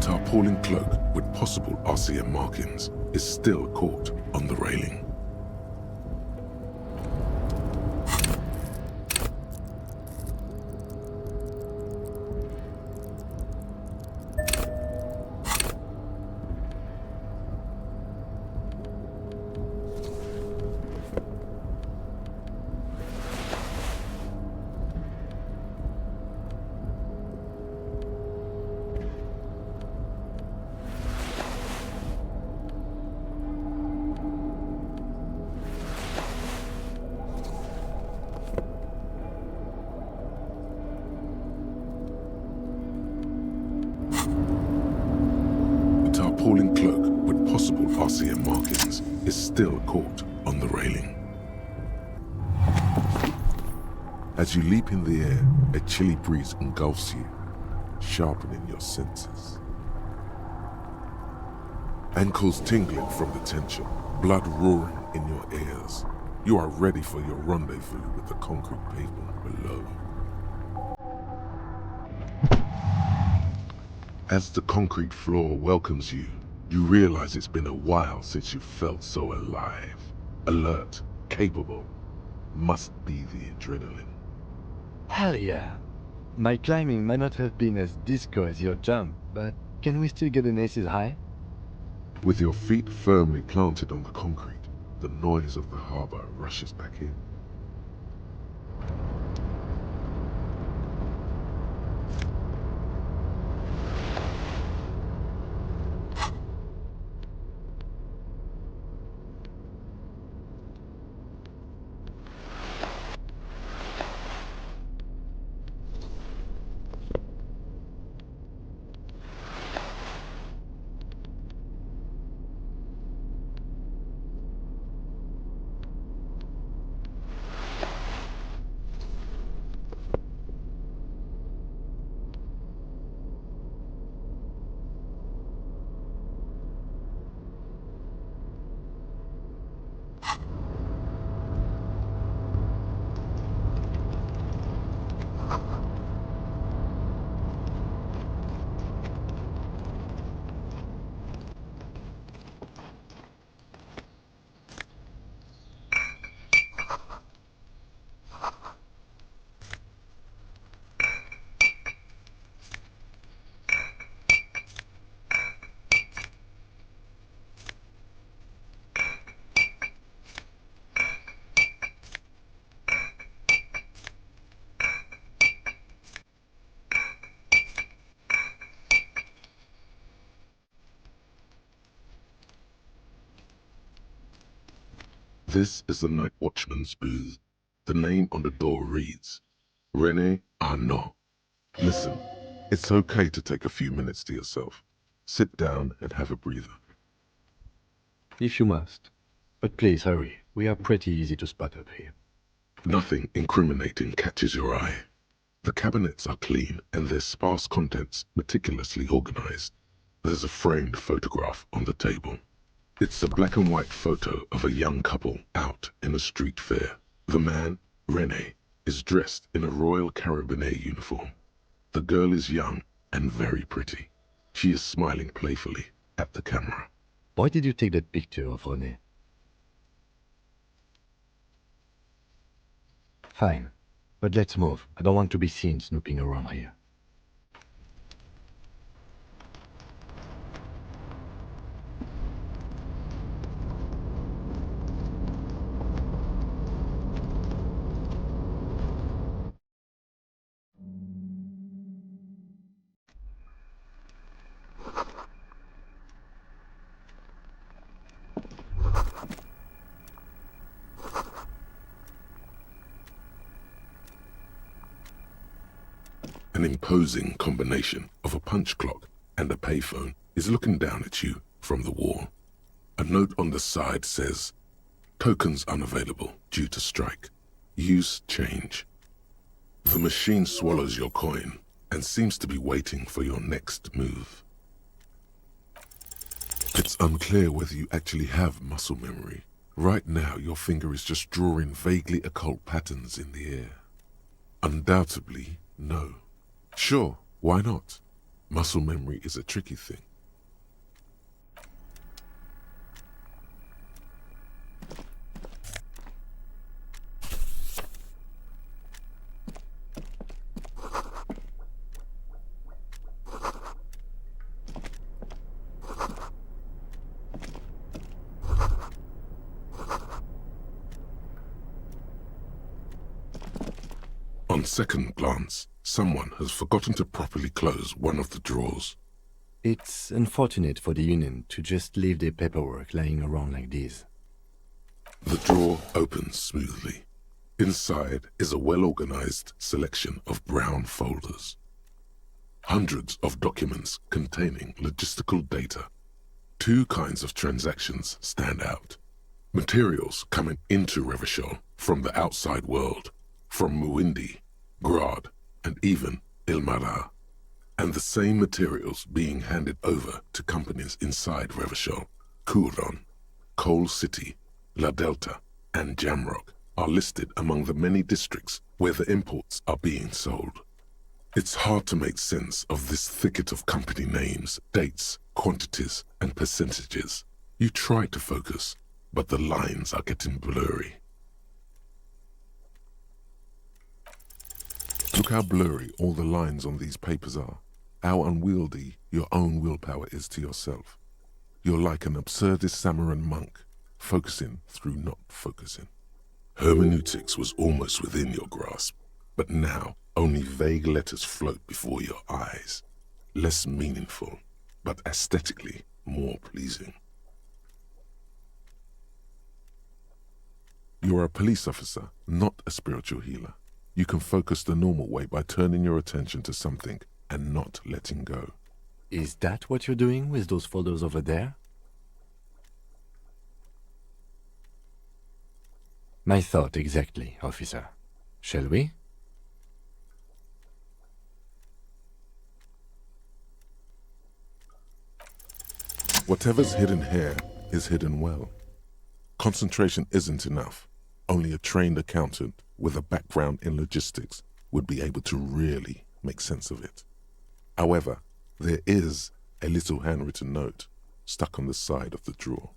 tarpaulin cloak with possible RCM markings is still caught on the railing. Tarpaulin cloak with possible RCM markings is still caught on the railing. As you leap in the air, a chilly breeze engulfs you, sharpening your senses. Ankles tingling from the tension, blood roaring in your ears. You are ready for your rendezvous with the concrete pavement below. As the concrete floor welcomes you, you realize it's been a while since you felt so alive, alert, capable. Must be the adrenaline. Hell yeah. My climbing might not have been as disco as your jump, but can we still get an ace's high? With your feet firmly planted on the concrete, the noise of the harbor rushes back in. This is the night watchman's booth. The name on the door reads, René Arnaud. Listen, it's okay to take a few minutes to yourself. Sit down and have a breather. If you must. But please hurry. We are pretty easy to spot up here. Nothing incriminating catches your eye. The cabinets are clean and their sparse contents meticulously organized. There's a framed photograph on the table. It's a black and white photo of a young couple out in a street fair. The man, René, is dressed in a Royal Carabinieri uniform. The girl is young and very pretty. She is smiling playfully at the camera. Why did you take that picture of René? Fine. But let's move. I don't want to be seen snooping around here. An imposing combination of a punch clock and a payphone is looking down at you from the wall. A note on the side says, tokens unavailable due to strike. Use change. The machine swallows your coin and seems to be waiting for your next move. It's unclear whether you actually have muscle memory. Right now, your finger is just drawing vaguely occult patterns in the air. Undoubtedly, no. Sure, why not? Muscle memory is a tricky thing. On second glance, someone has forgotten to properly close one of the drawers. It's unfortunate for the union to just leave their paperwork lying around like this. The drawer opens smoothly. Inside is a well-organized selection of brown folders. Hundreds of documents containing logistical data. Two kinds of transactions stand out. Materials coming into Revachol from the outside world, from Muindi, Grad, and even Ilmara, and the same materials being handed over to companies inside Revachol, Kuron, Coal City, La Delta, and Jamrock are listed among the many districts where the imports are being sold. It's hard to make sense of this thicket of company names, dates, quantities, and percentages. You try to focus, but the lines are getting blurry. Look how blurry all the lines on these papers are, how unwieldy your own willpower is to yourself. You're like an absurdist Samaran monk, focusing through not focusing. Hermeneutics was almost within your grasp, but now only vague letters float before your eyes, less meaningful, but aesthetically more pleasing. You're a police officer, not a spiritual healer. You can focus the normal way by turning your attention to something and not letting go. Is that what you're doing with those folders over there? My thought exactly, officer. Shall we? Whatever's hidden here is hidden well. Concentration isn't enough. Only a trained accountant with a background in logistics would be able to really make sense of it. However, there is a little handwritten note stuck on the side of the drawer.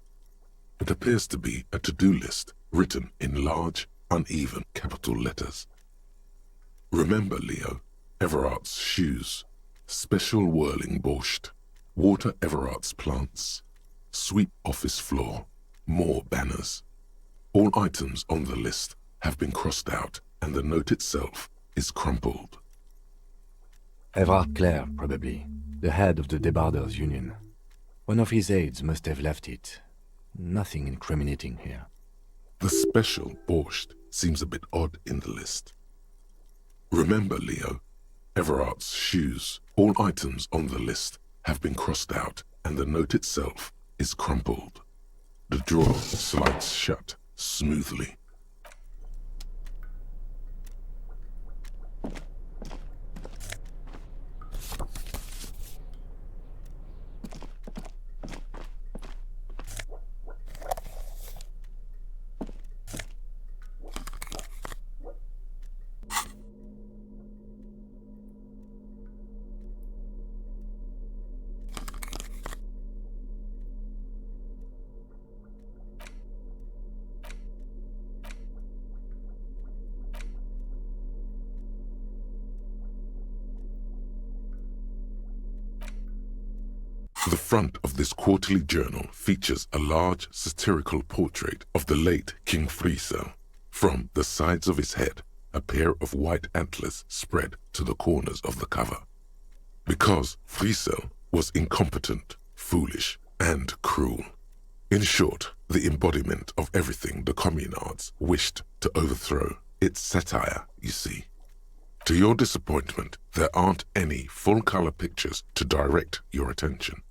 It appears to be a to-do list written in large, uneven capital letters. Remember, Leo, Evrart's shoes, special whirling borscht, water Evrart's plants, sweep office floor, more banners. All items on the list have been crossed out and the note itself is crumpled. Evrart Clare, probably, the head of the Debarders Union. One of his aides must have left it. Nothing incriminating here. The special borscht seems a bit odd in the list. Remember, Leo, Evrart's shoes. All items on the list have been crossed out and the note itself is crumpled. The drawer slides shut smoothly. The front of this quarterly journal features a large satirical portrait of the late King Friesel. From the sides of his head, a pair of white antlers spread to the corners of the cover. Because Friesel was incompetent, foolish, and cruel. In short, the embodiment of everything the communards wished to overthrow. It's satire, you see. To your disappointment, there aren't any full-color pictures to direct your attention.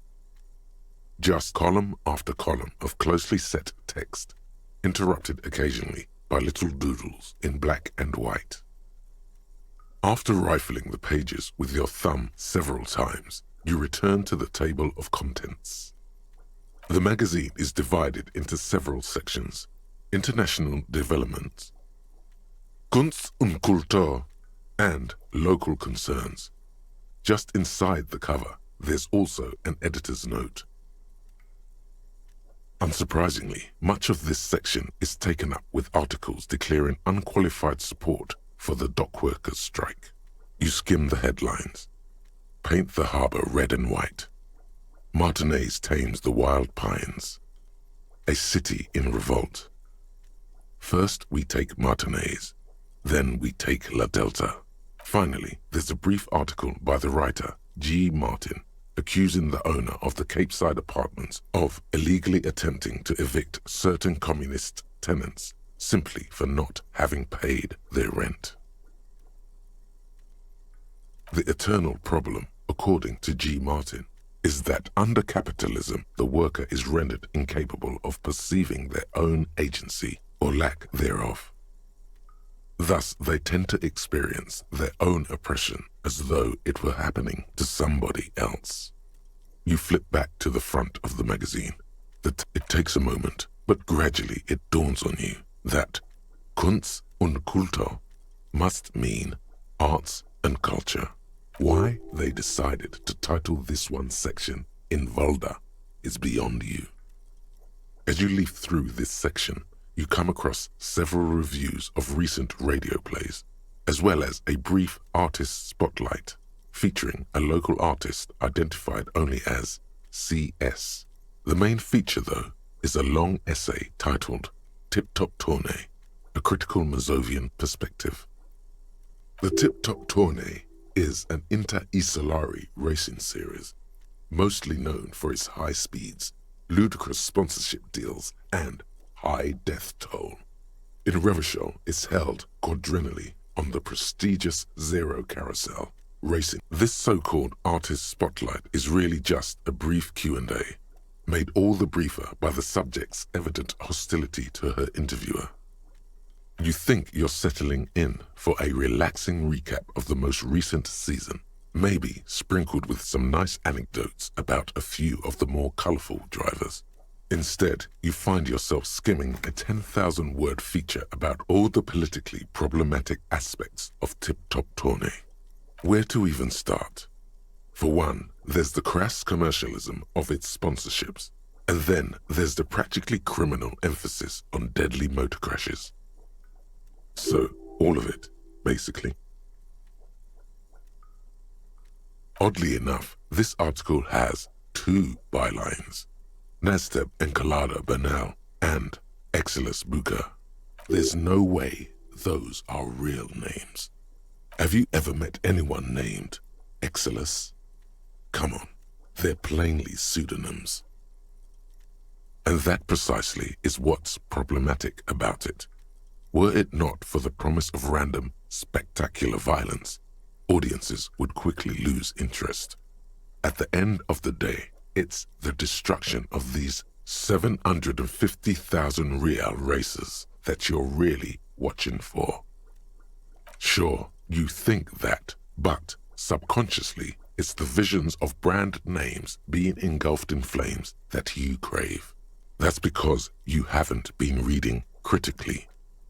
Just column after column of closely set text, interrupted occasionally by little doodles in black and white. After rifling the pages with your thumb several times, you return to the table of contents. The magazine is divided into several sections: international development, Kunst und Kultur, and local concerns. Just inside the cover, there's also an editor's note. Unsurprisingly, much of this section is taken up with articles declaring unqualified support for the dock workers' strike. You skim the headlines. Paint the harbor red and white. Martinez tames the wild pines. A city in revolt. First we take Martinez, then we take La Delta. Finally, there's a brief article by the writer, G. Martin, accusing the owner of the Capeside apartments of illegally attempting to evict certain communist tenants simply for not having paid their rent. The eternal problem, according to G. Martin, is that under capitalism, the worker is rendered incapable of perceiving their own agency or lack thereof. Thus, they tend to experience their own oppression as though it were happening to somebody else. You flip back to the front of the magazine. It takes a moment, but gradually it dawns on you that Kunst und Kultur must mean arts and culture. Why they decided to title this one section In Volda is beyond you. As you leaf through this section, you come across several reviews of recent radio plays, as well as a brief artist spotlight featuring a local artist identified only as CS. The main feature, though, is a long essay titled Tip Top Tournée, a critical Mazovian perspective. The Tip Top Tournée is an inter-isolari racing series, mostly known for its high speeds, ludicrous sponsorship deals, and high death toll. In Revachol, it's held quadrennially on the prestigious Zero Carousel racing. This so-called artist spotlight is really just a brief Q&A, made all the briefer by the subject's evident hostility to her interviewer. You think you're settling in for a relaxing recap of the most recent season, maybe sprinkled with some nice anecdotes about a few of the more colorful drivers. Instead, you find yourself skimming a 10,000-word feature about all the politically problematic aspects of Tip Top Tournée. Where to even start? For one, there's the crass commercialism of its sponsorships, and then there's the practically criminal emphasis on deadly motor crashes. So, all of it, basically. Oddly enough, this article has two bylines, Nasteb Encolada Bernal and Exilus Buka. There's no way those are real names. Have you ever met anyone named Exilus? Come on, they're plainly pseudonyms. And that precisely is what's problematic about it. Were it not for the promise of random, spectacular violence, audiences would quickly lose interest. At the end of the day, it's the destruction of these 750,000 real races that you're really watching for. Sure, you think that, but subconsciously, it's the visions of brand names being engulfed in flames that you crave. That's because you haven't been reading critically.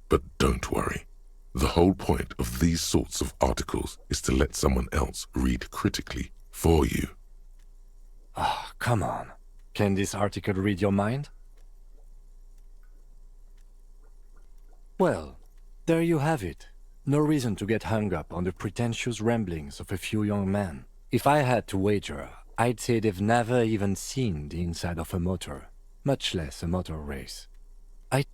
But don't worry. The whole point of these sorts of articles is to let someone else read critically for you. Ah, come on. Can this article read your mind? Well, there you have it. No reason to get hung up on the pretentious ramblings of a few young men. If I had to wager, I'd say they've never even seen the inside of a motor, much less a motor race.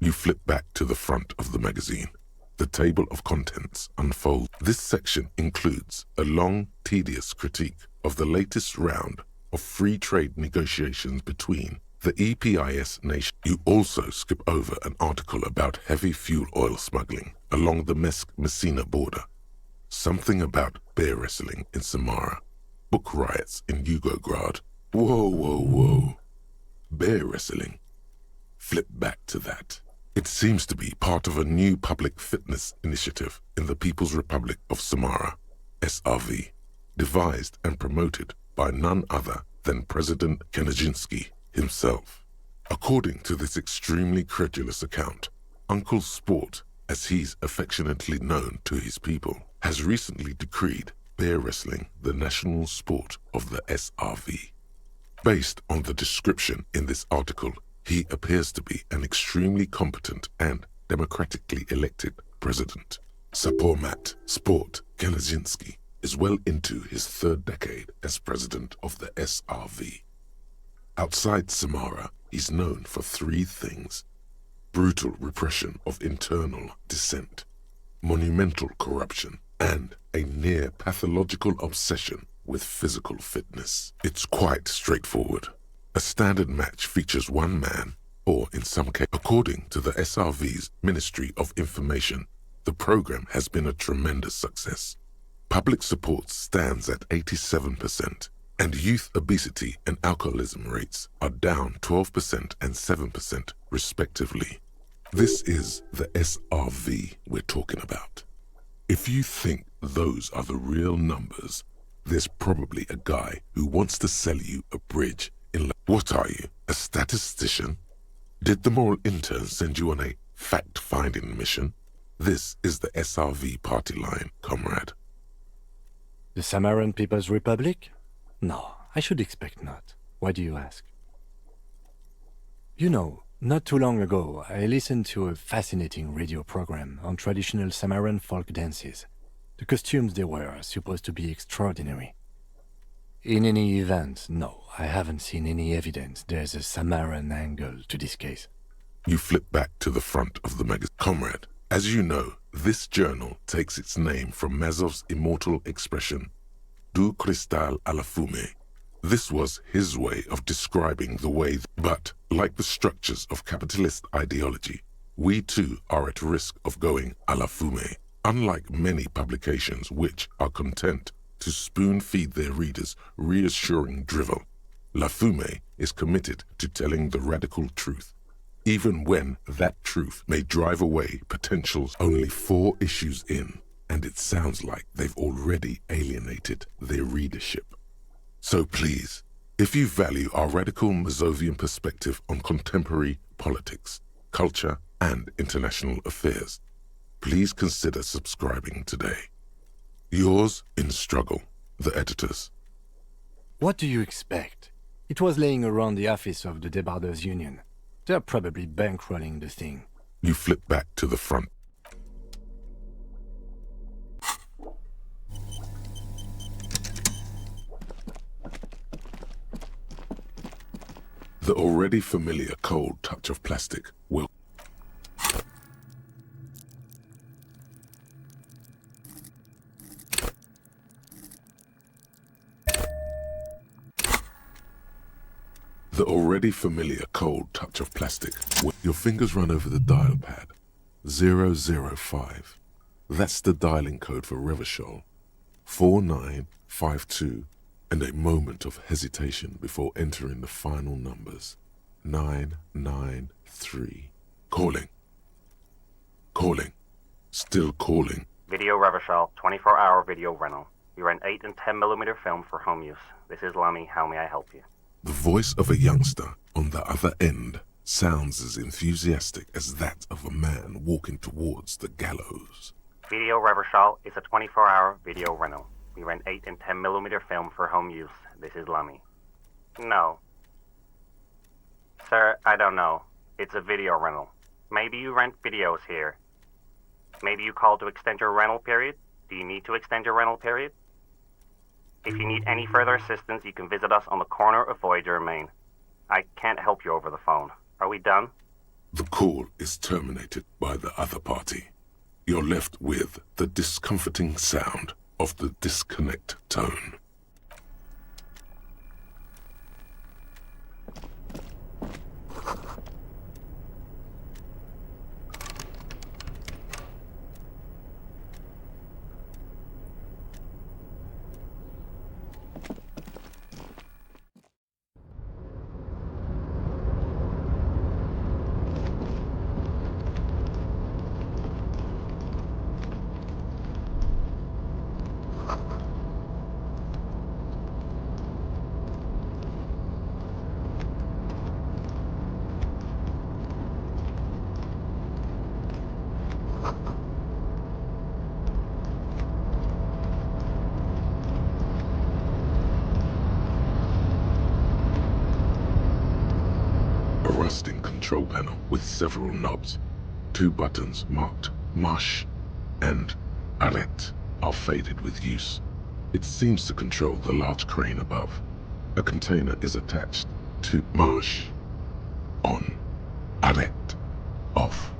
You flip back to the front of the magazine. The table of contents unfolds. This section includes a long, tedious critique of the latest round of free trade negotiations between the EPIS nation. You also skip over an article about heavy fuel oil smuggling along the Messina border, something about bear wrestling in Samara, book riots in Yugograd. Whoa. Bear wrestling. Flip back to that. It seems to be part of a new public fitness initiative in the People's Republic of Samara, SRV, devised and promoted by none other than President Kanajinsky himself. According to this extremely credulous account, Uncle Sport, as he's affectionately known to his people, has recently decreed bear wrestling the national sport of the SRV. Based on the description in this article, he appears to be an extremely competent and democratically elected president. Sapormat Sport Kelezinski is well into his third decade as president of the SRV. Outside Samara, he's known for three things: brutal repression of internal dissent, monumental corruption, and a near pathological obsession with physical fitness. It's quite straightforward. A standard match features one man, or in some cases, according to the SRV's Ministry of Information, the program has been a tremendous success. Public support stands at 87%, and youth obesity and alcoholism rates are down 12% and 7% respectively. This is the SRV we're talking about. If you think those are the real numbers, there's probably a guy who wants to sell you a bridge in What are you, a statistician? Did the moral intern send you on a fact-finding mission? This is the SRV party line, comrade. The Samaran People's Republic? No, I should expect not. Why do you ask? You know, not too long ago, I listened to a fascinating radio program on traditional Samaran folk dances. The costumes they wear are supposed to be extraordinary. In any event, no, I haven't seen any evidence there's a Samaran angle to this case. You flip back to the front of the magazine. Comrade, as you know, this journal takes its name from Mazov's immortal expression, du cristal à la fumée. This was his way of describing the way, but like the structures of capitalist ideology, we too are at risk of going à la fumée. Unlike many publications which are content to spoon-feed their readers reassuring drivel, La Fumée is committed to telling the radical truth, even when that truth may drive away potentials. Only 4 issues in, and it sounds like they've already alienated their readership. So please, if you value our radical Mazovian perspective on contemporary politics, culture, and international affairs, please consider subscribing today. Yours in struggle, the editors. What do you expect? It was laying around the office of the Debarders Union. They're probably bankrolling the thing. You flip back to the front. The already familiar cold touch of plastic will The already familiar cold touch of plastic. Your fingers run over the dial pad. 005. That's the dialing code for Revachol. 4952. And a moment of hesitation before entering the final numbers. 993. Calling. Calling. Still calling. Video Revachol, 24-hour video rental. We rent 8 and 10mm film for home use. This is Lamy. How may I help you? The voice of a youngster on the other end sounds as enthusiastic as that of a man walking towards the gallows. Video Revachol is a 24-hour video rental. We rent 8 and 10mm film for home use. This is Lamy. No. Sir, I don't know. It's a video rental. Maybe you rent videos here. Maybe you called to extend your rental period? Do you need to extend your rental period? If you need any further assistance, you can visit us on the corner of Voyager and Main. I can't help you over the phone. Are we done? The call is terminated by the other party. You're left with the discomforting sound of the disconnect tone. A rusting control panel with several knobs. 2 buttons marked Marche and Arrête are faded with use. It seems to control the large crane above. A container is attached to Marche. On. Arrête. Off.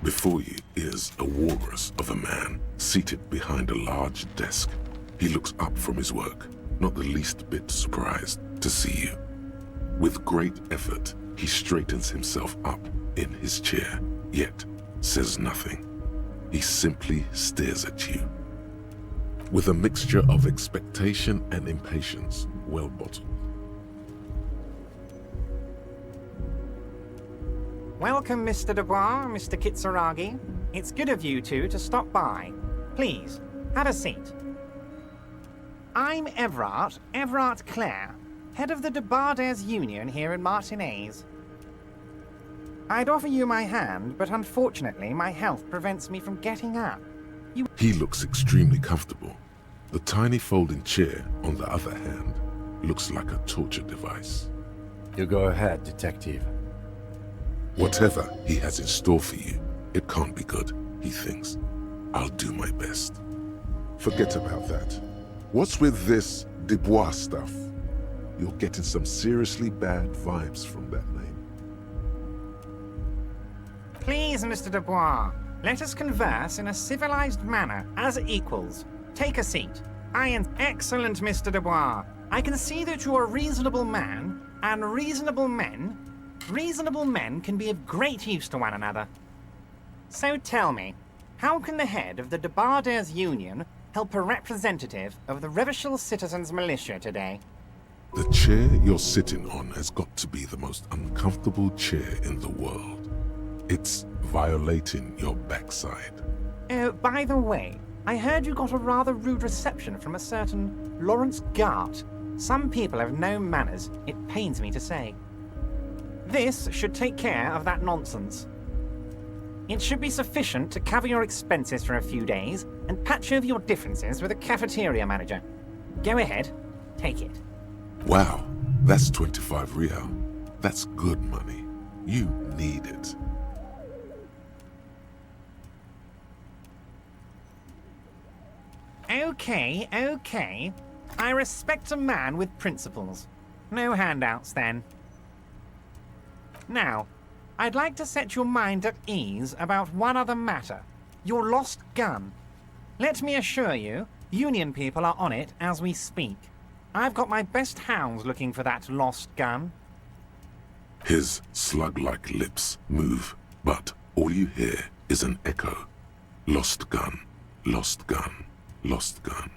Before you is a walrus of a man seated behind a large desk. He looks up from his work, not the least bit surprised to see you. With great effort, he straightens himself up in his chair, yet says nothing. He simply stares at you. With a mixture of expectation and impatience, well bottled. Welcome, Mr. Dubois, Mr. Kitsuragi. It's good of you two to stop by. Please, have a seat. I'm Evrart Clare, head of the Debarders Union here in Martinez. I'd offer you my hand, but unfortunately my health prevents me from getting up. He looks extremely comfortable. The tiny folding chair, on the other hand, looks like a torture device. You go ahead, detective. Whatever he has in store for you, it can't be good, he thinks. I'll do my best. Forget about that. What's with this Dubois stuff? You're getting some seriously bad vibes from that name. Please, Mr. Dubois, let us converse in a civilized manner, as equals. Take a seat. Excellent, Mr. Dubois. I can see that you're a reasonable man, and reasonable men can be of great use to one another. So tell me, how can the head of the Debarders Union help a representative of the Revachol Citizens Militia today? The chair you're sitting on has got to be the most uncomfortable chair in the world. It's violating your backside. Oh, by the way, I heard you got a rather rude reception from a certain Lawrence Gart. Some people have no manners, it pains me to say. This should take care of that nonsense. It should be sufficient to cover your expenses for a few days and patch over your differences with a cafeteria manager. Go ahead, take it. Wow, that's 25 real. That's good money. You need it. Okay. I respect a man with principles. No handouts, then. Now, I'd like to set your mind at ease about one other matter. Your lost gun. Let me assure you, Union people are on it as we speak. I've got my best hounds looking for that lost gun. His slug-like lips move, but all you hear is an echo. Lost gun, lost gun, lost gun.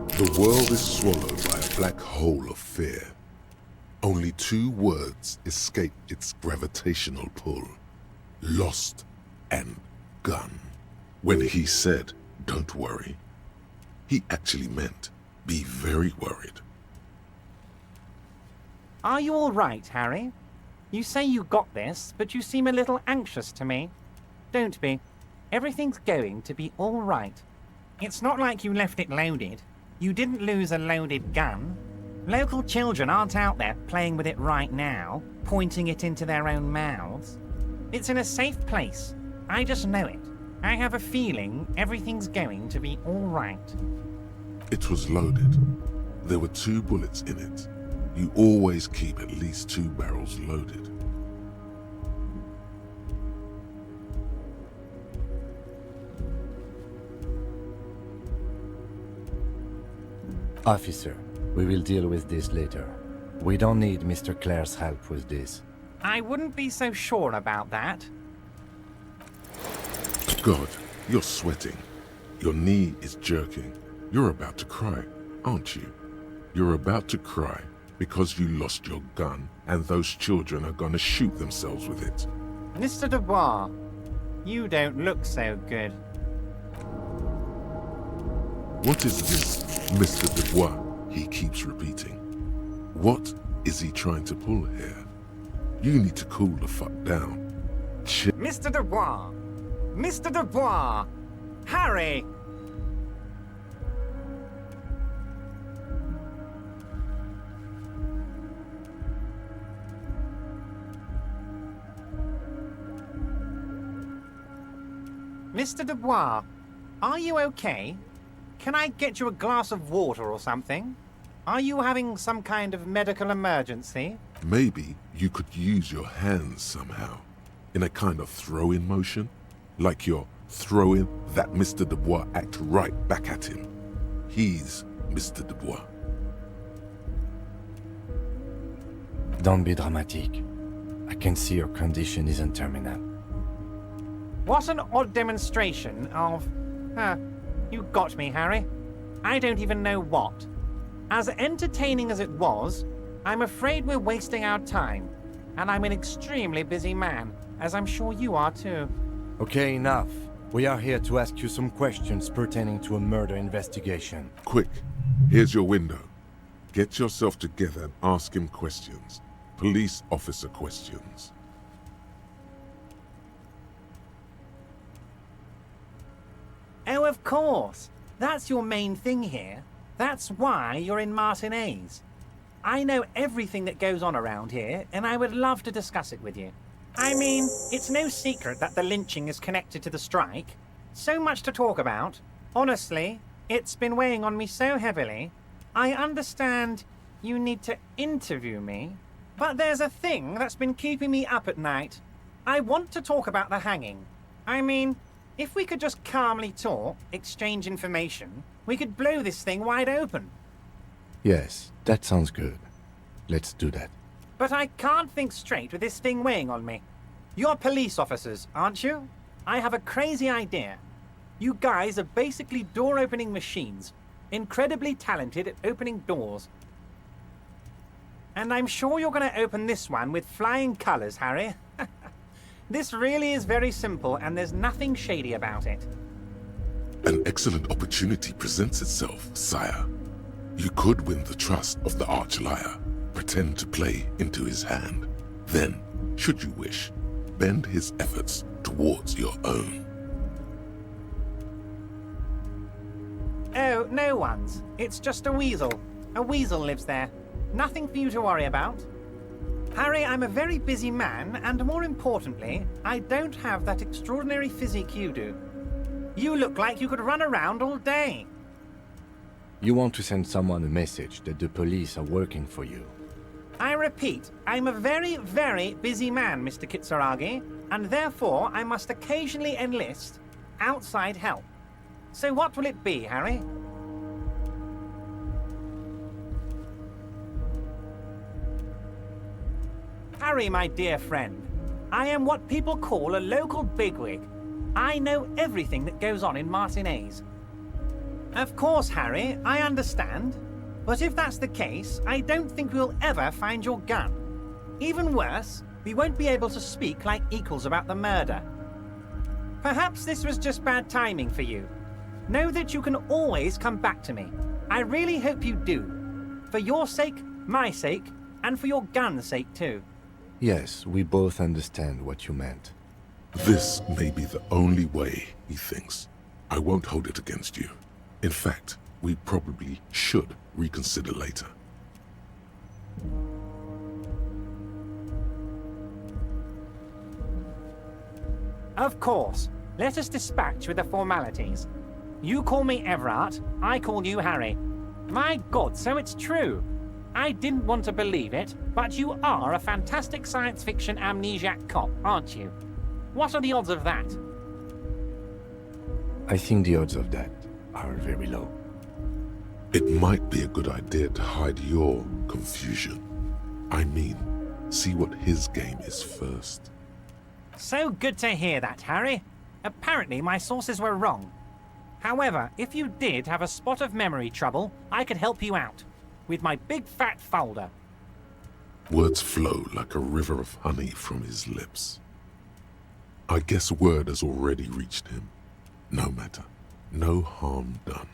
The world is swallowed by a black hole of fear. Only 2 words escape its gravitational pull. Lost and gun. When he said, "Don't worry," he actually meant, be very worried. Are you all right, Harry? You say you got this, but you seem a little anxious to me. Don't be. Everything's going to be all right. It's not like you left it loaded. You didn't lose a loaded gun. Local children aren't out there playing with it right now, pointing it into their own mouths. It's in a safe place. I just know it. I have a feeling everything's going to be all right. It was loaded. There were 2 bullets in it. You always keep at least 2 barrels loaded. Officer, we will deal with this later. We don't need Mr. Clare's help with this. I wouldn't be so sure about that. God, you're sweating. Your knee is jerking. You're about to cry, aren't you? You're about to cry because you lost your gun and those children are gonna shoot themselves with it. Mr. Dubois, you don't look so good. What is this, Mr. Dubois? He keeps repeating. What is he trying to pull here? You need to cool the fuck down. Chill. Mr. Dubois! Mr. Dubois! Harry! Mr. Dubois, are you okay? Can I get you a glass of water or something? Are you having some kind of medical emergency? Maybe you could use your hands somehow, in a kind of throw-in motion, like you're throwing that Mr. Dubois act right back at him. He's Mr. Dubois. Don't be dramatic. I can see your condition isn't terminal. What an odd demonstration of... you got me, Harry. I don't even know what. As entertaining as it was, I'm afraid we're wasting our time. And I'm an extremely busy man, as I'm sure you are too. Okay, enough. We are here to ask you some questions pertaining to a murder investigation. Quick, here's your window. Get yourself together and ask him questions. Police officer questions. Oh, of course. That's your main thing here. That's why you're in Martinez. I know everything that goes on around here, and I would love to discuss it with you. I mean, it's no secret that the lynching is connected to the strike. So much to talk about. Honestly, it's been weighing on me so heavily. I understand you need to interview me, but there's a thing that's been keeping me up at night. I want to talk about the hanging. I mean, if we could just calmly talk, exchange information, we could blow this thing wide open. Yes, that sounds good. Let's do that. But I can't think straight with this thing weighing on me. You're police officers, aren't you? I have a crazy idea. You guys are basically door-opening machines, incredibly talented at opening doors. And I'm sure you're going to open this one with flying colors, Harry. This really is very simple, and there's nothing shady about it. An excellent opportunity presents itself, sire. You could win the trust of the arch-liar, pretend to play into his hand. Then, should you wish, bend his efforts towards your own. Oh, no one's. It's just a weasel. A weasel lives there. Nothing for you to worry about. Harry, I'm a very busy man, and more importantly, I don't have that extraordinary physique you do. You look like you could run around all day. You want to send someone a message that the police are working for you. I repeat, I'm a very, very busy man, Mr. Kitsuragi, and therefore I must occasionally enlist outside help. So what will it be, Harry? Harry, my dear friend, I am what people call a local bigwig. I know everything that goes on in Martinez. Of course, Harry, I understand. But if that's the case, I don't think we'll ever find your gun. Even worse, we won't be able to speak like equals about the murder. Perhaps this was just bad timing for you. Know that you can always come back to me. I really hope you do. For your sake, my sake, and for your gun's sake too. Yes, we both understand what you meant. This may be the only way, he thinks. I won't hold it against you. In fact, we probably should reconsider later. Of course. Let us dispatch with the formalities. You call me Evrart, I call you Harry. My God, so it's true. I didn't want to believe it, but you are a fantastic science fiction amnesiac cop, aren't you? What are the odds of that? I think the odds of that are very low. It might be a good idea to hide your confusion. I mean, see what his game is first. So good to hear that, Harry. Apparently my sources were wrong. However, if you did have a spot of memory trouble, I could help you out. With my big fat folder. Words flow like a river of honey from his lips. I guess word has already reached him. No matter. No harm done.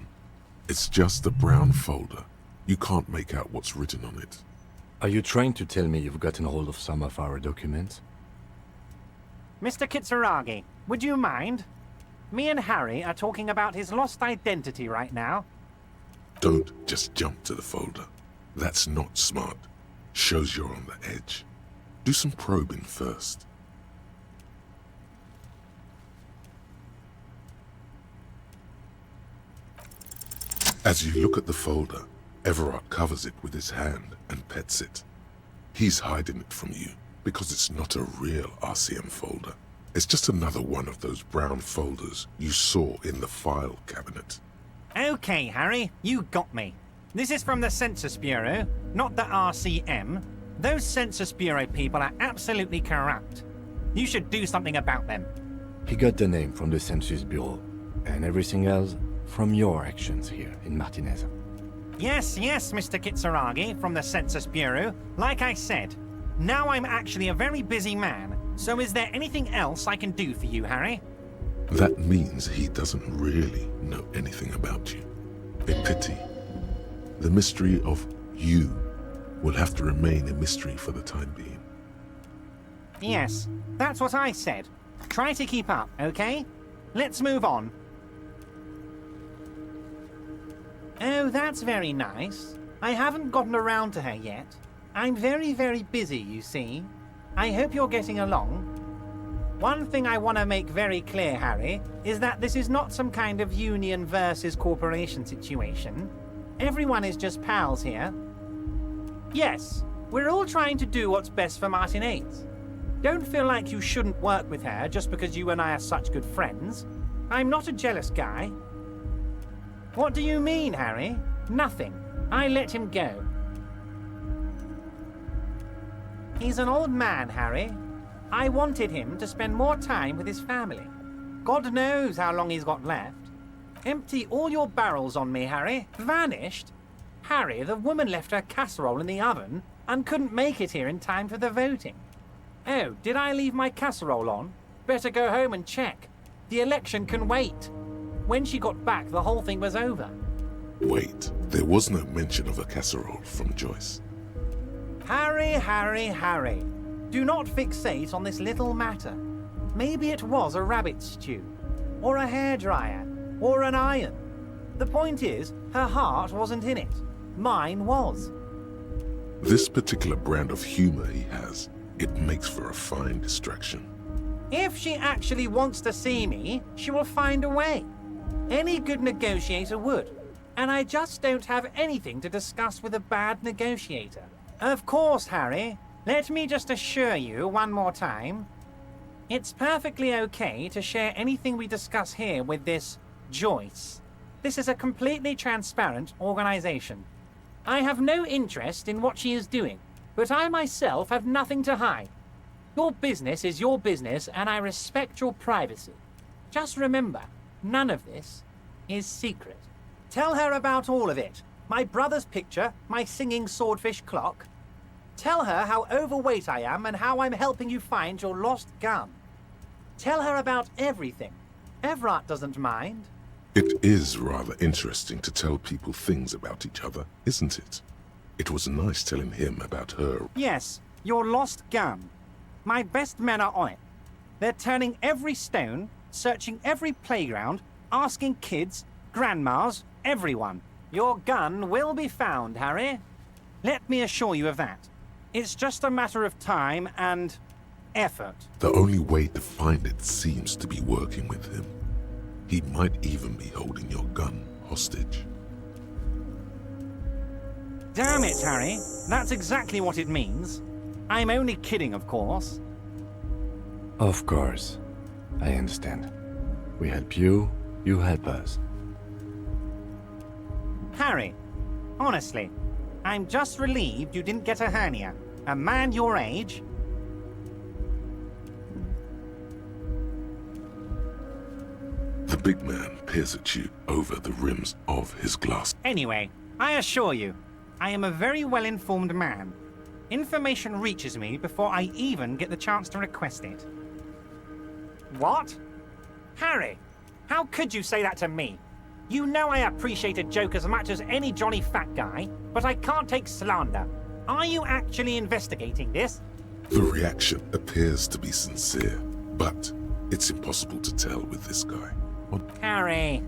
It's just a brown folder. You can't make out what's written on it. Are you trying to tell me you've gotten hold of some of our documents? Mr. Kitsuragi, would you mind? Me and Harry are talking about his lost identity right now. Don't just jump to the folder. That's not smart. Shows you're on the edge. Do some probing first. As you look at the folder, Evrart covers it with his hand and pets it. He's hiding it from you because it's not a real RCM folder. It's just another one of those brown folders you saw in the file cabinet. Okay, Harry, you got me. This is from the Census Bureau, not the RCM. Those Census Bureau people are absolutely corrupt. You should do something about them. He got the name from the Census Bureau, and everything else from your actions here in Martinez. Yes, Mr. Kitsuragi from the Census Bureau. Like I said, now I'm actually a very busy man, so is there anything else I can do for you, Harry? That means he doesn't really know anything about you. A pity. The mystery of you will have to remain a mystery for the time being. Yes, that's what I said. Try to keep up, okay? Let's move on. Oh, that's very nice. I haven't gotten around to her yet. I'm very, very busy, you see. I hope you're getting along. One thing I want to make very clear, Harry, is that this is not some kind of union versus corporation situation. Everyone is just pals here. Yes, we're all trying to do what's best for Martinez. Don't feel like you shouldn't work with her just because you and I are such good friends. I'm not a jealous guy. What do you mean, Harry? Nothing. I let him go. He's an old man, Harry. I wanted him to spend more time with his family. God knows how long he's got left. Empty all your barrels on me, Harry. Vanished? Harry, the woman left her casserole in the oven and couldn't make it here in time for the voting. Oh, did I leave my casserole on? Better go home and check. The election can wait. When she got back, the whole thing was over. Wait, there was no mention of a casserole from Joyce. Harry, Harry, Harry. Do not fixate on this little matter. Maybe it was a rabbit stew, or a hairdryer, or an iron. The point is, her heart wasn't in it. Mine was. This particular brand of humor he has, it makes for a fine distraction. If she actually wants to see me, she will find a way. Any good negotiator would. And I just don't have anything to discuss with a bad negotiator. Of course, Harry. Let me just assure you one more time. It's perfectly okay to share anything we discuss here with this Joyce. This is a completely transparent organization. I have no interest in what she is doing, but I myself have nothing to hide. Your business is your business, and I respect your privacy. Just remember, none of this is secret. Tell her about all of it. My brother's picture, my singing swordfish clock. Tell her how overweight I am and how I'm helping you find your lost gun. Tell her about everything. Evrart doesn't mind. It is rather interesting to tell people things about each other, isn't it? It was nice telling him about her. Yes, your lost gun. My best men are on it. They're turning every stone, searching every playground, asking kids, grandmas, everyone. Your gun will be found, Harry. Let me assure you of that. It's just a matter of time and effort. The only way to find it seems to be working with him. He might even be holding your gun hostage. Damn it, Harry. That's exactly what it means. I'm only kidding, of course. Of course. I understand. We help you, you help us. Harry, honestly, I'm just relieved you didn't get a hernia. A man your age... The big man peers at you over the rims of his glass. Anyway, I assure you, I am a very well-informed man. Information reaches me before I even get the chance to request it. What? Harry, how could you say that to me? You know I appreciate a joke as much as any jolly fat guy, but I can't take slander. Are you actually investigating this? The reaction appears to be sincere, but it's impossible to tell with this guy. Harry,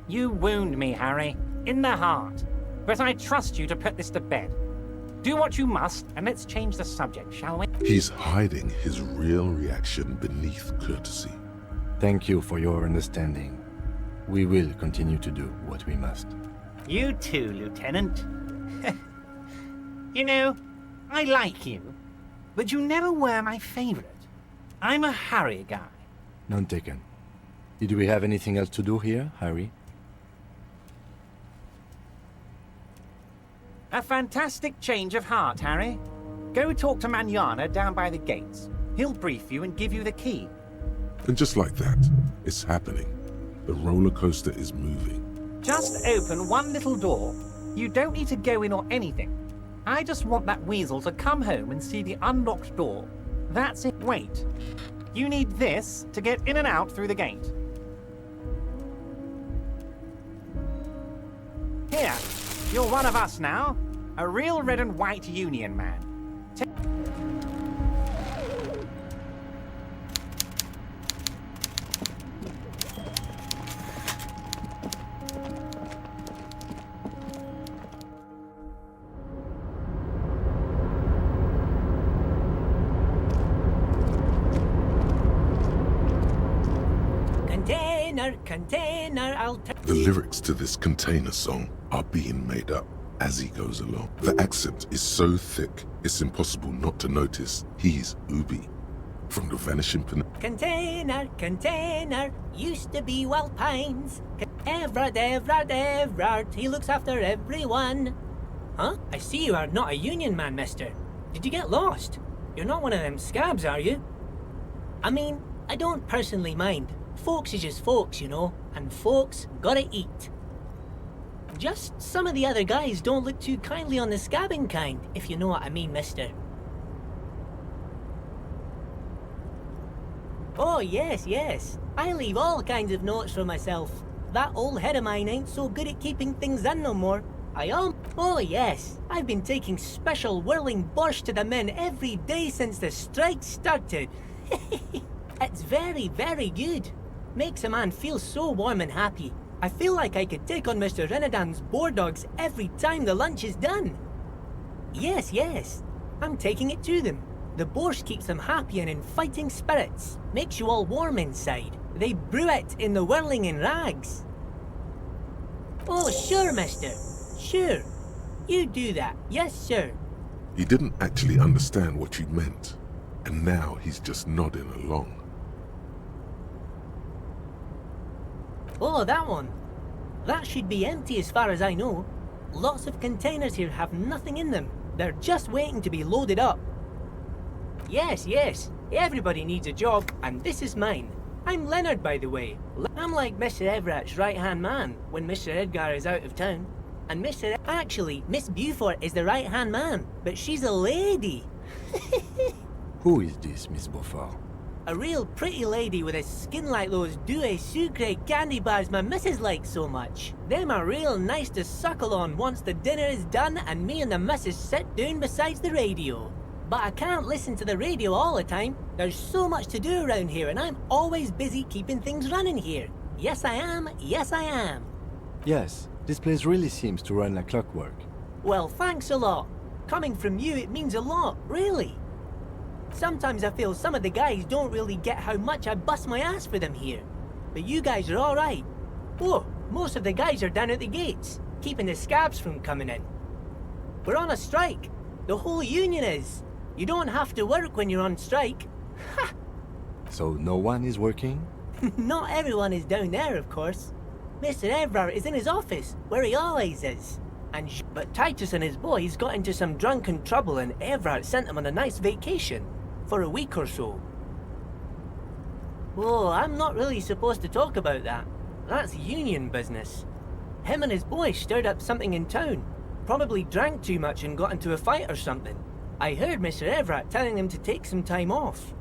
you wound me, Harry, in the heart. But I trust you to put this to bed. Do what you must, and let's change the subject, shall we? He's hiding his real reaction beneath courtesy. Thank you for your understanding. We will continue to do what we must. You too, Lieutenant. You know, I like you, but you never were my favorite. I'm a Harry guy. None taken. Did we have anything else to do here, Harry? A fantastic change of heart, Harry. Go talk to Manana down by the gates. He'll brief you and give you the key. And just like that, it's happening. The roller coaster is moving. Just open one little door. You don't need to go in or anything. I just want that weasel to come home and see the unlocked door. That's it. Wait. You need this to get in and out through the gate. Here, you're one of us now. A real red and white Union man. Container, I'll The lyrics to this container song are being made up as he goes along. The accent is so thick, it's impossible not to notice he's Ubi from the Vanishing Peninsula. Container, used to be Wild Pines. Evrart, he looks after everyone. Huh? I see you are not a Union man, mister. Did you get lost? You're not one of them scabs, are you? I mean, I don't personally mind. Folks is just folks, you know, and folks gotta eat. Just some of the other guys don't look too kindly on the scabbing kind, if you know what I mean, mister. Oh, yes. I leave all kinds of notes for myself. That old head of mine ain't so good at keeping things in no more. Oh, yes. I've been taking special whirling borscht to the men every day since the strike started. It's very, very good. Makes a man feel so warm and happy. I feel like I could take on Mr. Renadan's boar dogs every time the lunch is done. Yes. I'm taking it to them. The borscht keeps them happy and in fighting spirits. Makes you all warm inside. They brew it in the whirling in rags. Oh, sure, mister. Sure. You do that. Yes, sir. He didn't actually understand what you meant, and now he's just nodding along. Oh, that one. That should be empty as far as I know. Lots of containers here have nothing in them. They're just waiting to be loaded up. Yes. Everybody needs a job, and this is mine. I'm Leonard, by the way. I'm like Mr. Everett's right-hand man when Mr. Edgar is out of town. And Actually, Miss Beaufort is the right-hand man, but she's a lady. Who is this, Miss Beaufort? A real pretty lady with a skin like those Douai Sucre candy bars my missus likes so much. Them are real nice to suckle on once the dinner is done and me and the missus sit down beside the radio. But I can't listen to the radio all the time. There's so much to do around here and I'm always busy keeping things running here. Yes, I am. Yes, This place really seems to run like clockwork. Well, thanks a lot. Coming from you, it means a lot, really. Sometimes I feel some of the guys don't really get how much I bust my ass for them here. But you guys are alright. Oh, most of the guys are down at the gates, keeping the scabs from coming in. We're on a strike. The whole union is. You don't have to work when you're on strike. Ha! So no one is working? Not everyone is down there, of course. Mr. Evrart is in his office, where he always is. But Titus and his boys got into some drunken trouble and Evrart sent him on a nice vacation. For a week or so. Oh, I'm not really supposed to talk about that. That's union business. Him and his boys stirred up something in town. Probably drank too much and got into a fight or something. I heard Mr. Evrart telling them to take some time off.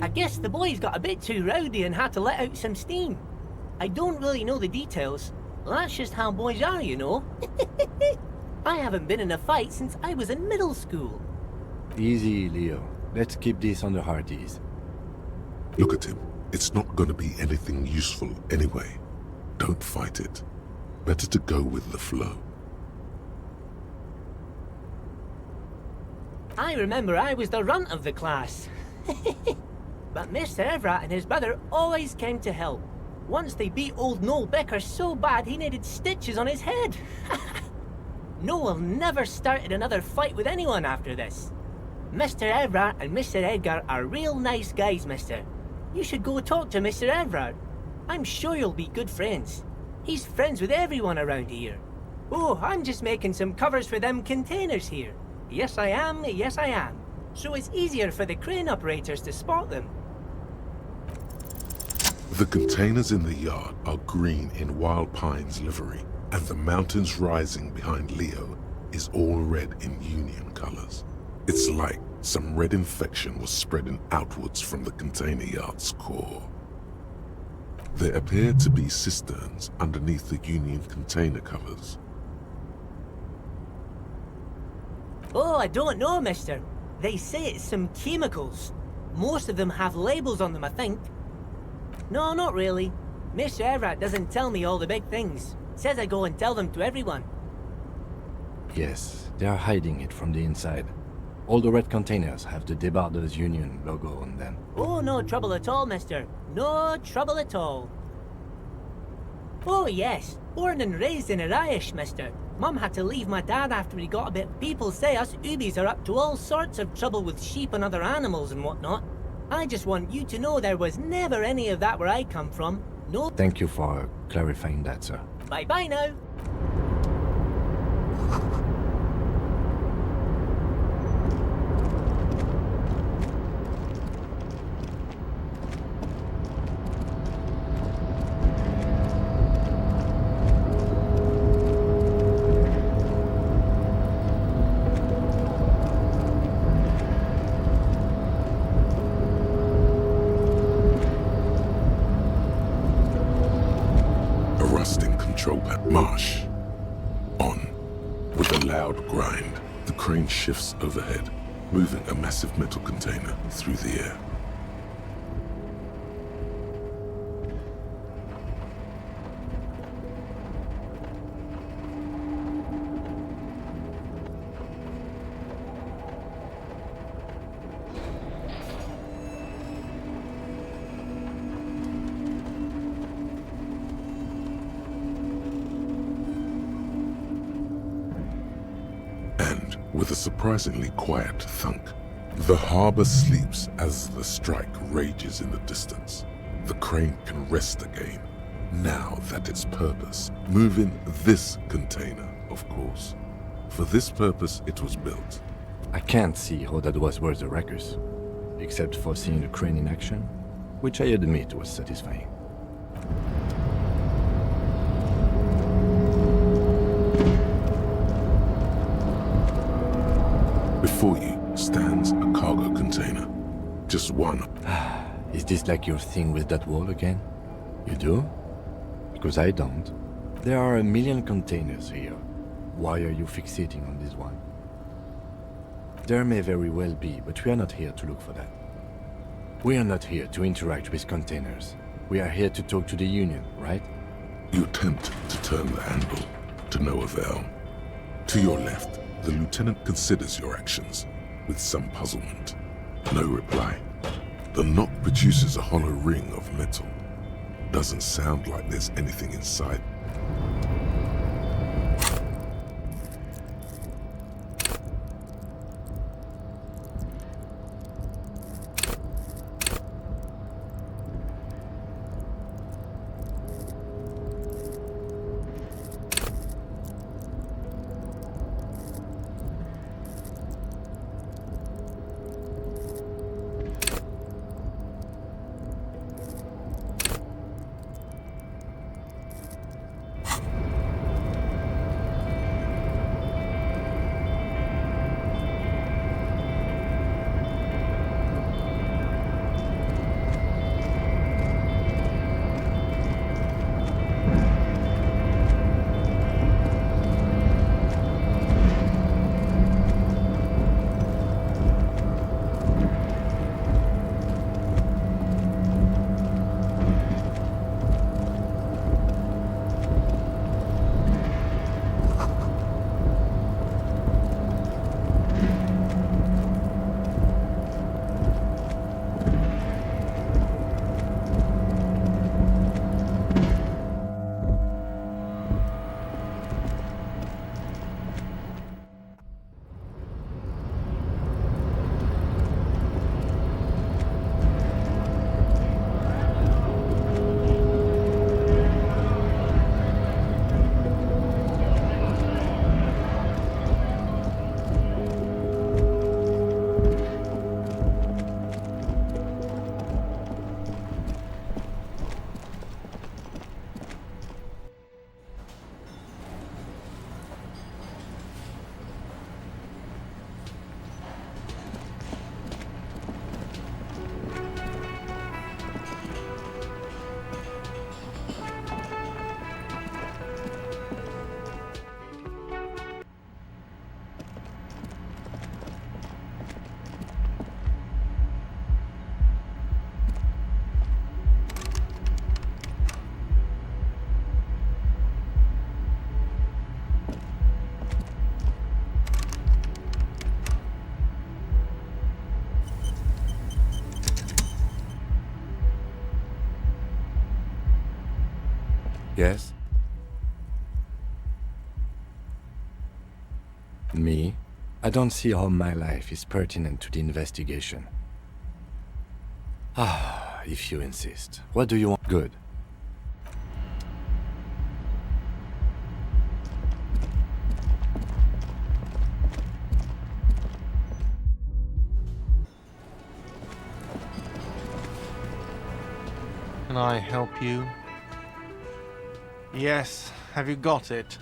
I guess the boys got a bit too rowdy and had to let out some steam. I don't really know the details. That's just how boys are, you know. I haven't been in a fight since I was in middle school. Easy, Leo. Let's keep this on the hard ease. Look at him. It's not going to be anything useful anyway. Don't fight it. Better to go with the flow. I remember I was the runt of the class. But Mr. Evrart and his brother always came to help. Once they beat old Noel Becker so bad he needed stitches on his head. Noel never started another fight with anyone after this. Mr. Evrart and Mr. Edgar are real nice guys, mister. You should go talk to Mr. Evrart. I'm sure you'll be good friends. He's friends with everyone around here. Oh, I'm just making some covers for them containers here. Yes, I am. Yes, I am. So it's easier for the crane operators to spot them. The containers in the yard are green in Wild Pine's livery, and the mountains rising behind Leo is all red in Union colors. It's like some red infection was spreading outwards from the container yard's core. There appear to be cisterns underneath the Union container covers. Oh, I don't know, mister. They say it's some chemicals. Most of them have labels on them, I think. No, not really. Mr. Evrart doesn't tell me all the big things. Says I go and tell them to everyone. Yes, they are hiding it from the inside. All the red containers have the Debarders Union logo on them. Oh, no trouble at all, mister. No trouble at all. Oh, yes. Born and raised in Irish, mister. Mum had to leave my dad after he got a bit. People say us Ubies are up to all sorts of trouble with sheep and other animals and whatnot. I just want you to know there was never any of that where I come from. No. Thank you for clarifying that, sir. Bye-bye now. Marsh. On. With a loud grind, the crane shifts overhead, moving a massive metal container through the air. With a surprisingly quiet thunk, the harbor sleeps as the strike rages in the distance. The crane can rest again, now that its purpose, moving this container, of course. For this purpose it was built. I can't see how that was worth the wreckers, except for seeing the crane in action, which I admit was satisfying. Before you stands a cargo container. Just one. Is this like your thing with that wall again? You do? Because I don't. There are a million containers here. Why are you fixating on this one? There may very well be, but we are not here to look for that. We are not here to interact with containers. We are here to talk to the Union, right? You attempt to turn the handle, to no avail. To your left, the lieutenant considers your actions with some puzzlement. No reply. The knock produces a hollow ring of metal. Doesn't sound like there's anything inside. Yes? Me? I don't see how my life is pertinent to the investigation. Ah, if you insist. What do you want? Good. Can I help you? Yes, have you got it?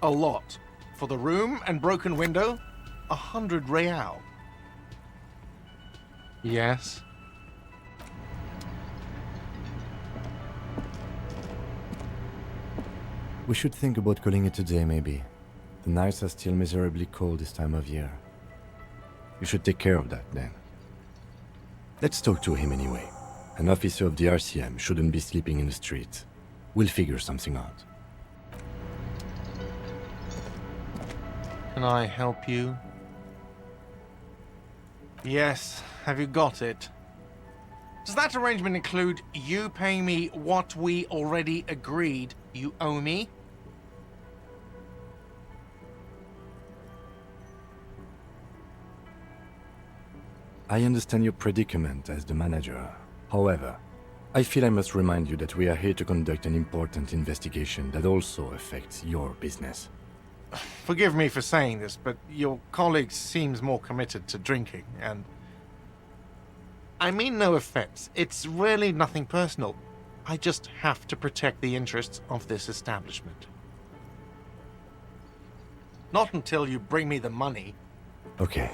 A lot. For the room and broken window, 100 real. Yes. We should think about calling it a day, maybe. The nights are still miserably cold this time of year. You should take care of that, then. Let's talk to him anyway. An officer of the RCM shouldn't be sleeping in the street. We'll figure something out. Can I help you? Yes, have you got it? Does that arrangement include you paying me what we already agreed you owe me? I understand your predicament as the manager. However, I feel I must remind you that we are here to conduct an important investigation that also affects your business. Forgive me for saying this, but your colleague seems more committed to drinking, and... I mean no offense. It's really nothing personal. I just have to protect the interests of this establishment. Not until you bring me the money. Okay,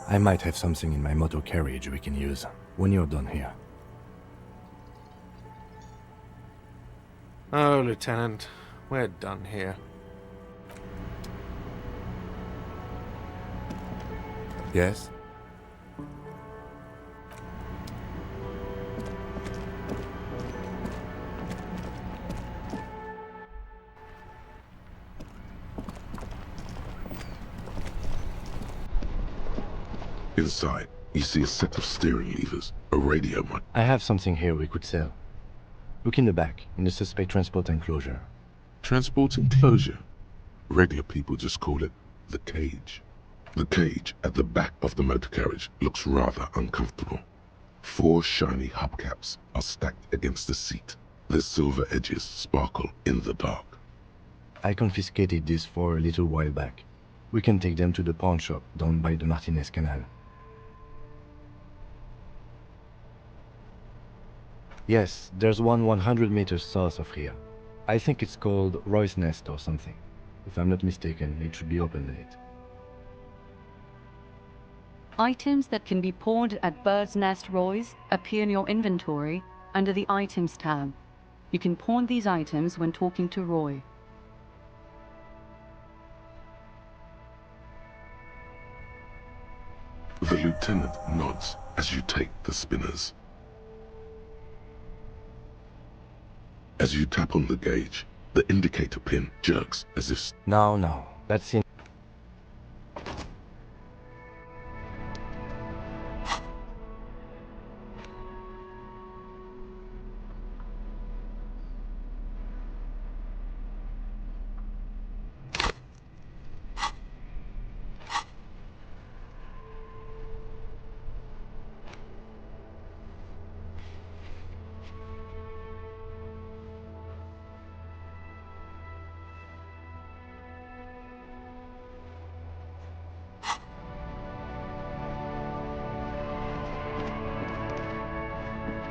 I might have something in my motor carriage we can use when you're done here. Oh, Lieutenant, we're done here. Yes? Inside, you see a set of steering levers, a radio mic. I have something here we could sell. Look in the back, in the suspect transport enclosure. Transport enclosure. Regular people just call it the cage. The cage at the back of the motor carriage looks rather uncomfortable. 4 shiny hubcaps are stacked against the seat. Their silver edges sparkle in the dark. I confiscated these 4 a little while back. We can take them to the pawn shop down by the Martinez Canal. Yes, there's one 100 meters south of here. I think it's called Roy's Nest or something. If I'm not mistaken, it should be open late. Items that can be pawned at Bird's Nest Roy's appear in your inventory under the Items tab. You can pawn these items when talking to Roy. The lieutenant nods as you take the spinners. As you tap on the gauge, the indicator pin jerks as if... No, that's in.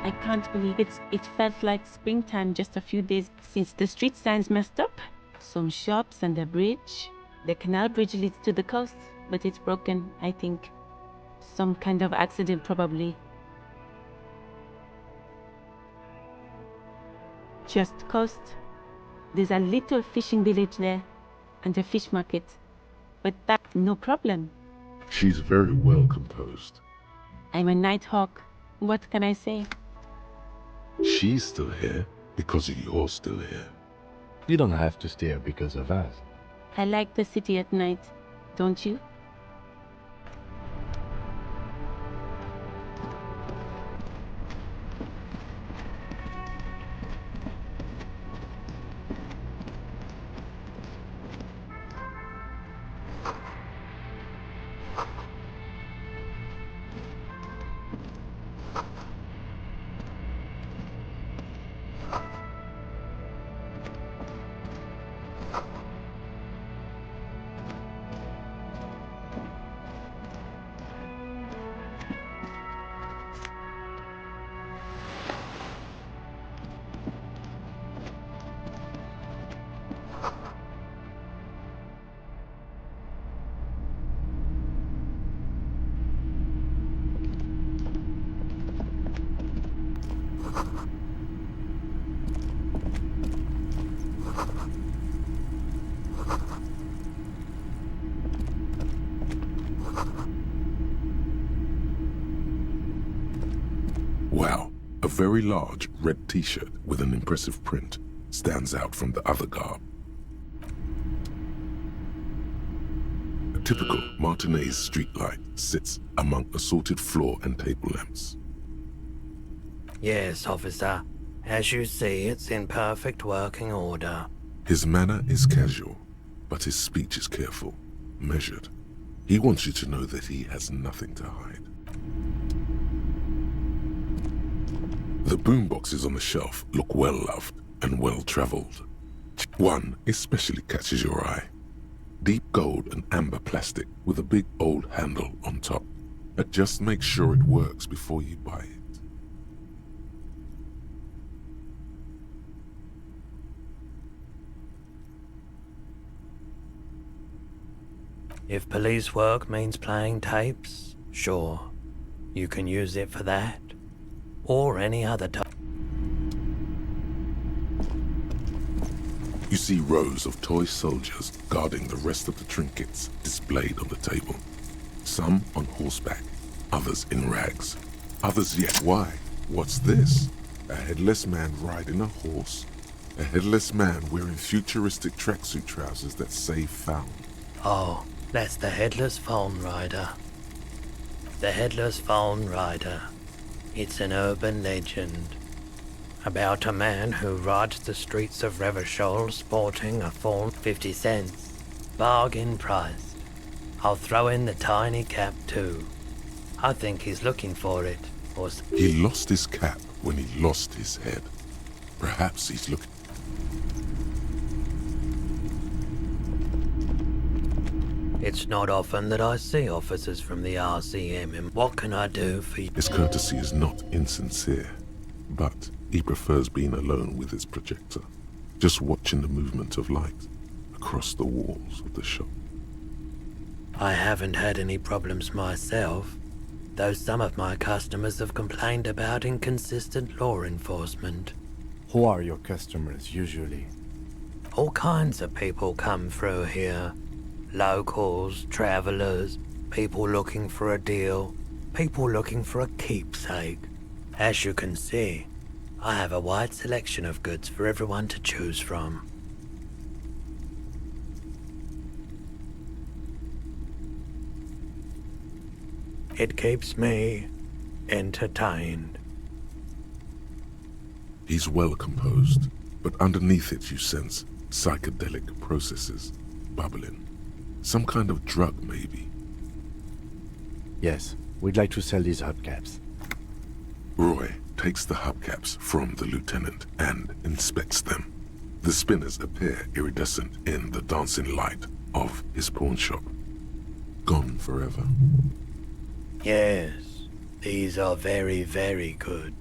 I can't believe it felt like springtime just a few days since the street signs messed up. Some shops and a bridge. The canal bridge leads to the coast, but it's broken, I think. Some kind of accident, probably. Just coast. There's a little fishing village there, and a fish market. But that's no problem. She's very well composed. I'm a nighthawk. What can I say? She's still here because you're still here. You don't have to stay because of us. I like the city at night, don't you? Wow, a very large red t-shirt with an impressive print stands out from the other garb. A typical Martinez streetlight sits among assorted floor and table lamps. Yes, officer. As you see, it's in perfect working order. His manner is casual, but his speech is careful, measured. He wants you to know that he has nothing to hide. The boomboxes on the shelf look well-loved and well-traveled. One especially catches your eye. Deep gold and amber plastic with a big old handle on top. Just make sure it works before you buy it. If police work means playing tapes, sure, you can use it for that. Or any other type. You see rows of toy soldiers guarding the rest of the trinkets displayed on the table. Some on horseback, others in rags, others yet. Why? What's this? A headless man riding a horse? A headless man wearing futuristic tracksuit trousers that say found. Oh, that's the headless phone rider. The Headless Phone Rider. It's an urban legend about a man who rides the streets of Revachol sporting a phone 50 cents. Bargain priced. I'll throw in the tiny cap too. I think he's looking for it, or... He lost his cap when he lost his head. Perhaps he's looking... It's not often that I see officers from the RCM, and what can I do for you? His courtesy is not insincere, but he prefers being alone with his projector, just watching the movement of light across the walls of the shop. I haven't had any problems myself, though some of my customers have complained about inconsistent law enforcement. Who are your customers usually? All kinds of people come through here. Locals, travelers, people looking for a deal, people looking for a keepsake. As you can see, I have a wide selection of goods for everyone to choose from. It keeps me entertained. He's well composed, but underneath it you sense psychedelic processes bubbling. Some kind of drug, maybe. Yes, we'd like to sell these hubcaps. Roy takes the hubcaps from the lieutenant and inspects them. The spinners appear iridescent in the dancing light of his pawn shop. Gone forever. Yes, these are very, very good.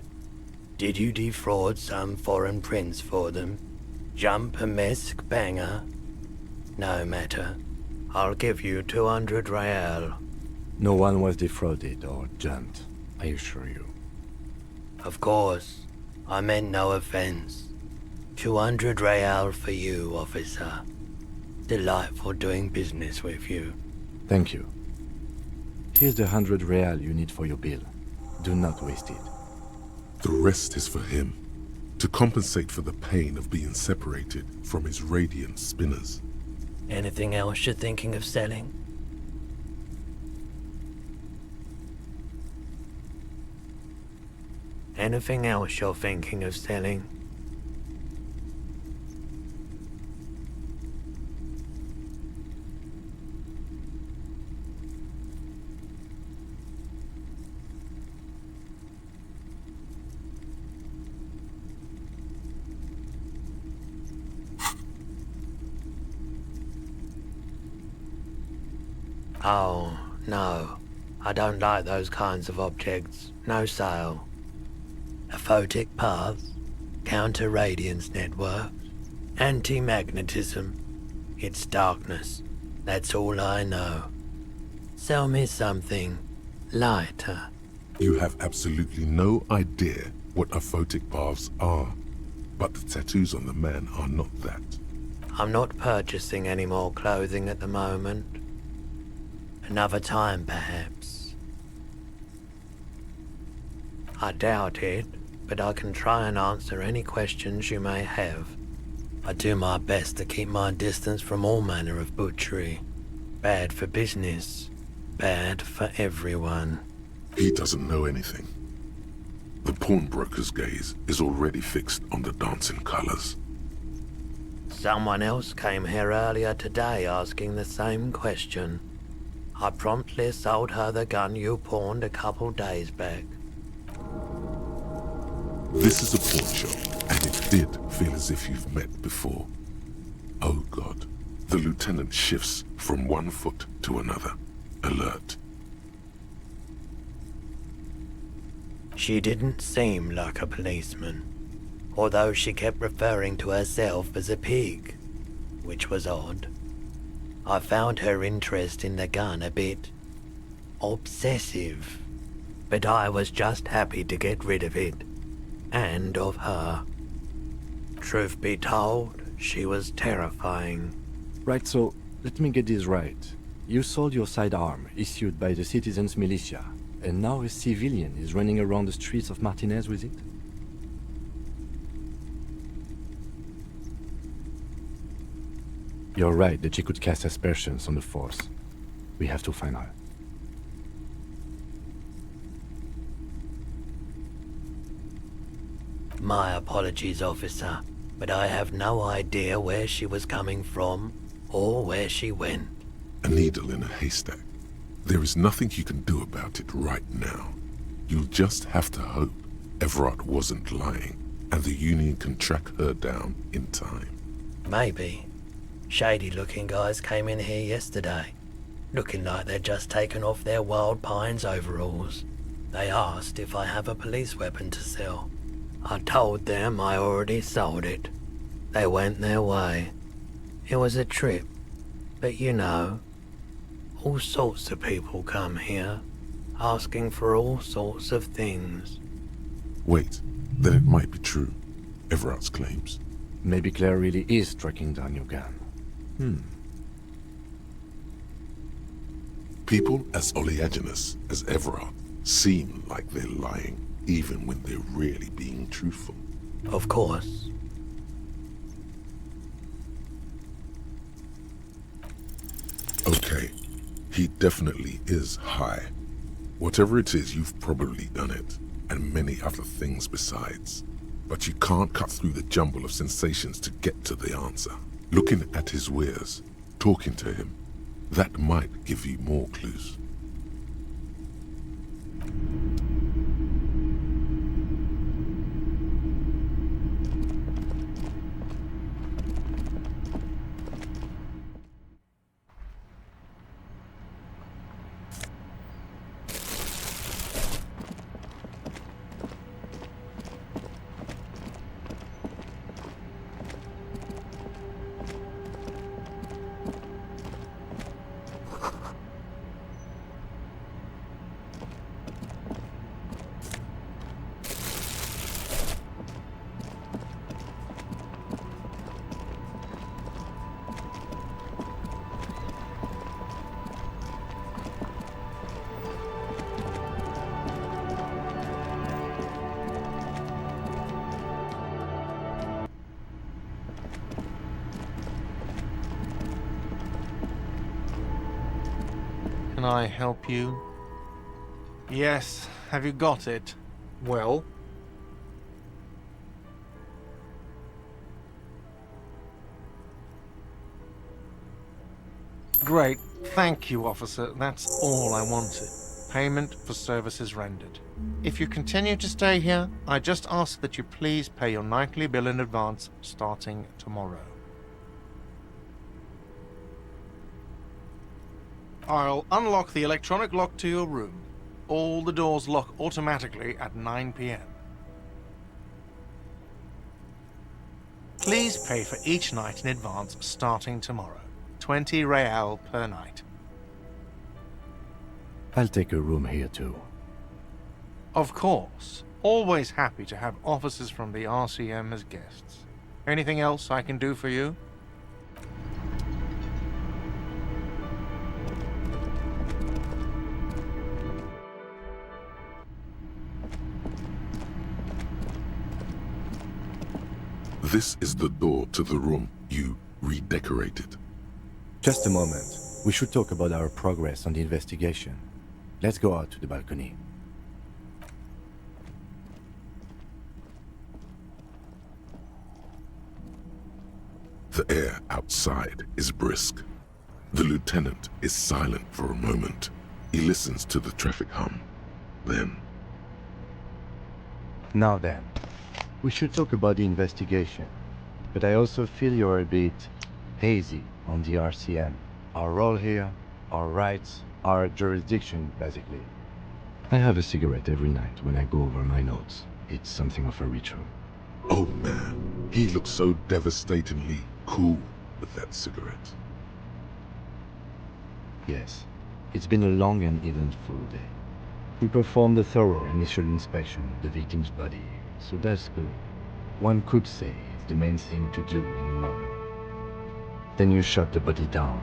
Did you defraud some foreign prince for them? Jump-a-mesque banger? No matter. I'll give you 200 real. No one was defrauded or jumped, I assure you. Of course, I meant no offense. 200 real for you, officer. Delightful doing business with you. Thank you. Here's the 100 real you need for your bill. Do not waste it. The rest is for him, to compensate for the pain of being separated from his radiant spinners. Anything else you're thinking of selling? Anything else you're thinking of selling? Oh, no. I don't like those kinds of objects. No sale. Aphotic paths, counter-radiance networks, anti-magnetism. It's darkness. That's all I know. Sell me something lighter. You have absolutely no idea what aphotic paths are, but the tattoos on the man are not that. I'm not purchasing any more clothing at the moment. Another time, perhaps. I doubt it, but I can try and answer any questions you may have. I do my best to keep my distance from all manner of butchery. Bad for business, bad for everyone. He doesn't know anything. The pawnbroker's gaze is already fixed on the dancing colors. Someone else came here earlier today asking the same question. I promptly sold her the gun you pawned a couple days back. This is a pawn shop, and it did feel as if you've met before. Oh God. The lieutenant shifts from one foot to another, alert. She didn't seem like a policeman, although she kept referring to herself as a pig, which was odd. I found her interest in the gun a bit obsessive, but I was just happy to get rid of it, and of her. Truth be told, she was terrifying. Right, so let me get this right. You sold your sidearm, issued by the citizens' militia, and now a civilian is running around the streets of Martinez with it? You're right that she could cast aspersions on the force. We have to find her. My apologies, officer, but I have no idea where she was coming from or where she went. A needle in a haystack. There is nothing you can do about it right now. You'll just have to hope Evrart wasn't lying and the Union can track her down in time. Maybe. Shady-looking guys came in here yesterday, looking like they'd just taken off their Wild Pines overalls. They asked if I have a police weapon to sell. I told them I already sold it. They went their way. It was a trip, but you know, all sorts of people come here, asking for all sorts of things. Wait, then it might be true. Everart's claims. Maybe Claire really is tracking down your gun. People as oleaginous as Evrart seem like they're lying, even when they're really being truthful. Of course. Okay, he definitely is high. Whatever it is, you've probably done it, and many other things besides. But you can't cut through the jumble of sensations to get to the answer. Looking at his wares, talking to him, that might give you more clues. Can I help you? Yes, have you got it? Well? Great, thank you, officer. That's all I wanted. Payment for services rendered. If you continue to stay here, I just ask that you please pay your nightly bill in advance starting tomorrow. I'll unlock the electronic lock to your room. All the doors lock automatically at 9 p.m. Please pay for each night in advance starting tomorrow. 20 real per night. I'll take a room here too. Of course. Always happy to have officers from the RCM as guests. Anything else I can do for you? This is the door to the room you redecorated. Just a moment. We should talk about our progress on the investigation. Let's go out to the balcony. The air outside is brisk. The lieutenant is silent for a moment. He listens to the traffic hum. Then, Now then, we should talk about the investigation. But I also feel you're a bit hazy on the RCM. Our role here, our rights, our jurisdiction, basically. I have a cigarette every night when I go over my notes. It's something of a ritual. oh man, he looks so devastatingly cool with that cigarette. Yes, it's been a long and eventful day. We performed a thorough initial inspection of the victim's body, so that's good. One could say it's the main thing to do in a murder. Then you shot the body down,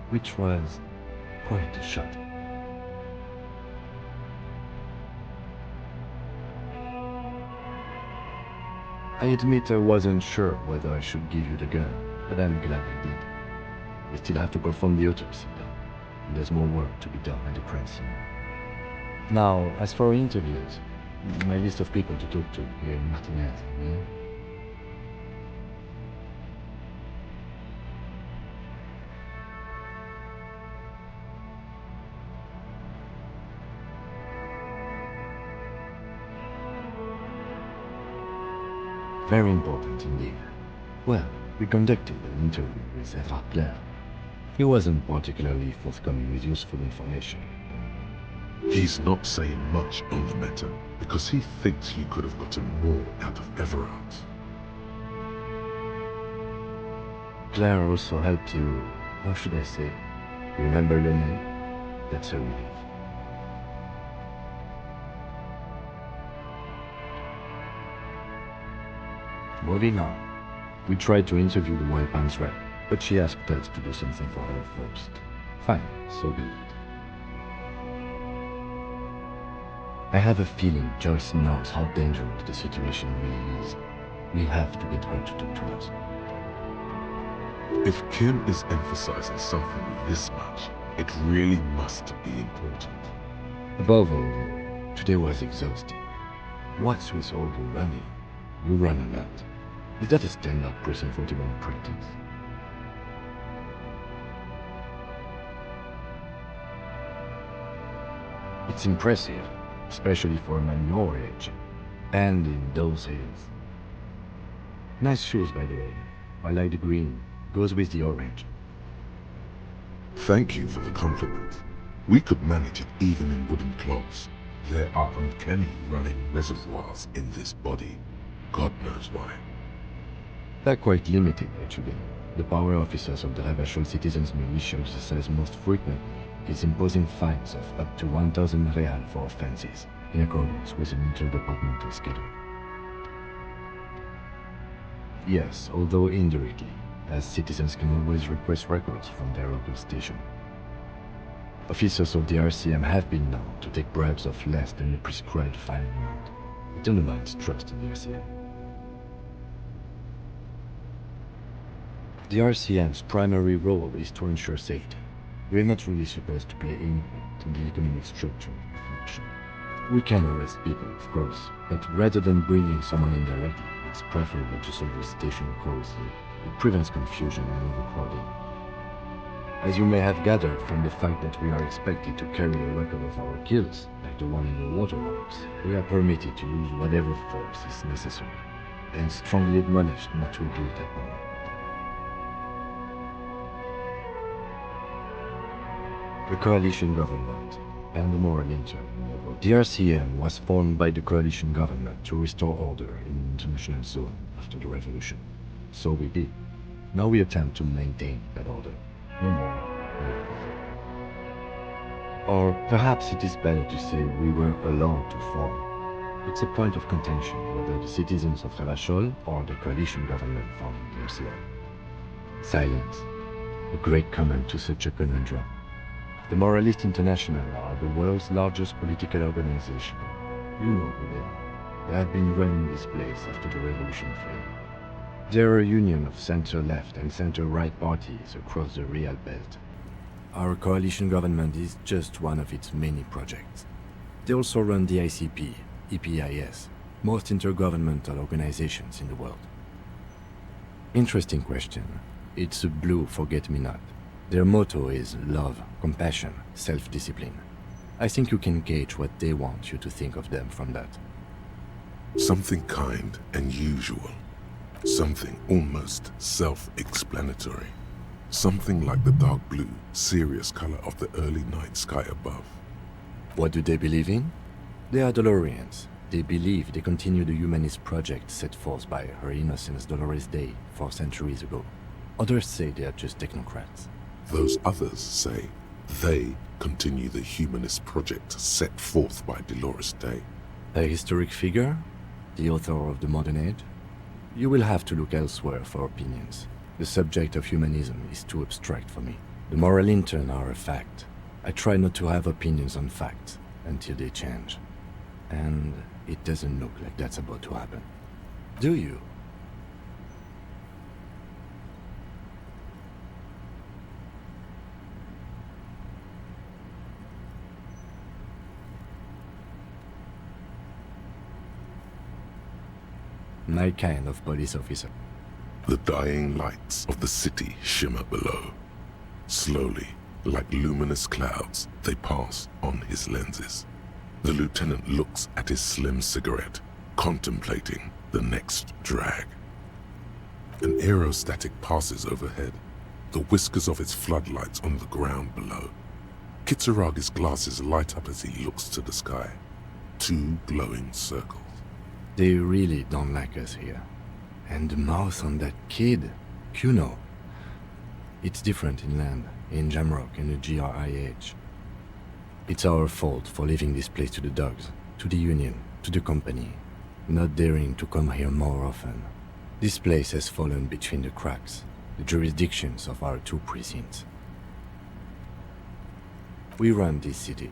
which was quite a shot. I admit I wasn't sure whether I should give you the gun, but I'm glad I did. We still have to perform the autopsy, though, and there's more work to be done at the crime scene. Now, as for interviews, My list of people to talk to here in Martinez. Very important indeed. Well, we conducted an interview with Evrart. He wasn't particularly forthcoming with useful information. He's not saying much on the matter because he thinks you could have gotten more out of Evrart. Claire also helped you, how should I say, remember your name? That's a relief. Moving on. We tried to interview the White Pants rep, but she asked us to do something for her first. Fine, so be it. I have a feeling Joyce knows how dangerous the situation really is. We have to get her to talk to us. If Kim is emphasizing something this much, it really must be important. Above all, today was exhausting. What's with all the running? You run a lot. Is that a standard prison 41 practice? It's impressive, especially for a man your age, and in those days. Nice shoes, by the way. I like the green. Goes with the orange. Thank you for the compliment. We could manage it even in wooden clogs. There are uncanny running reservoirs in this body. God knows why. They're quite limited, actually. The power officers of the Ravachol Citizens Militia exercise most frequently is imposing fines of up to 1,000 real for offenses, in accordance with an interdepartmental schedule. Yes, although indirectly, as citizens can always request records from their local station. Officers of the RCM have been known to take bribes of less than the prescribed fine amount. It undermines trust in the RCM. The RCM's primary role is to ensure safety. We're not really supposed to play any part in the economic structure of the function. We can arrest people, of course, but rather than bringing someone in directly, it's preferable to solve the station calls. It prevents confusion and overcrowding. As you may have gathered from the fact that we are expected to carry a record of our kills, like the one in the waterworks, we are permitted to use whatever force is necessary, and strongly admonished not to abuse that power. The coalition government and the moral intern. The RCM was formed by the coalition government to restore order in the international zone after the revolution. So we did. Now we attempt to maintain that order. No more, no less. Or perhaps it is better to say we were allowed to form. It's a point of contention whether the citizens of Ravachol or the coalition government formed the RCM. Silence. A great comment to such a conundrum. The Moralist International are the world's largest political organization. You know who they are. They have been running this place after the revolution failed. They're a union of center-left and center-right parties across the Real Belt. Our coalition government is just one of its many projects. They also run the ICP, EPIS, most intergovernmental organizations in the world. Interesting question. It's a blue forget-me-not. Their motto is love, compassion, self-discipline. I think you can gauge what they want you to think of them from that. Something kind and usual. Something almost self-explanatory. Something like the dark blue, serious color of the early night sky above. What do they believe in? They are Dolorians. They believe they continue the humanist project set forth by Her Innocence Dolores Day 4 centuries ago. Others say they are just technocrats. Those others say they continue the humanist project set forth by Dolores Day. A historic figure? The author of the modern age? You will have to look elsewhere for opinions. The subject of humanism is too abstract for me. The moral intern are a fact. I try not to have opinions on facts until they change. And it doesn't look like that's about to happen. Do you? My kind of police officer. The dying lights of the city shimmer below. Slowly, like luminous clouds, they pass on his lenses. The lieutenant looks at his slim cigarette, contemplating the next drag. An aerostatic passes overhead, the whiskers of its floodlights on the ground below. Kitsuragi's glasses light up as he looks to the sky. 2 glowing circles. They really don't like us here. And the mouth on that kid, Kuno. It's different inland, in Jamrock and the GRIH. It's our fault for leaving this place to the dogs, to the union, to the company, not daring to come here more often. This place has fallen between the cracks, the jurisdictions of our 2 precincts. We run this city.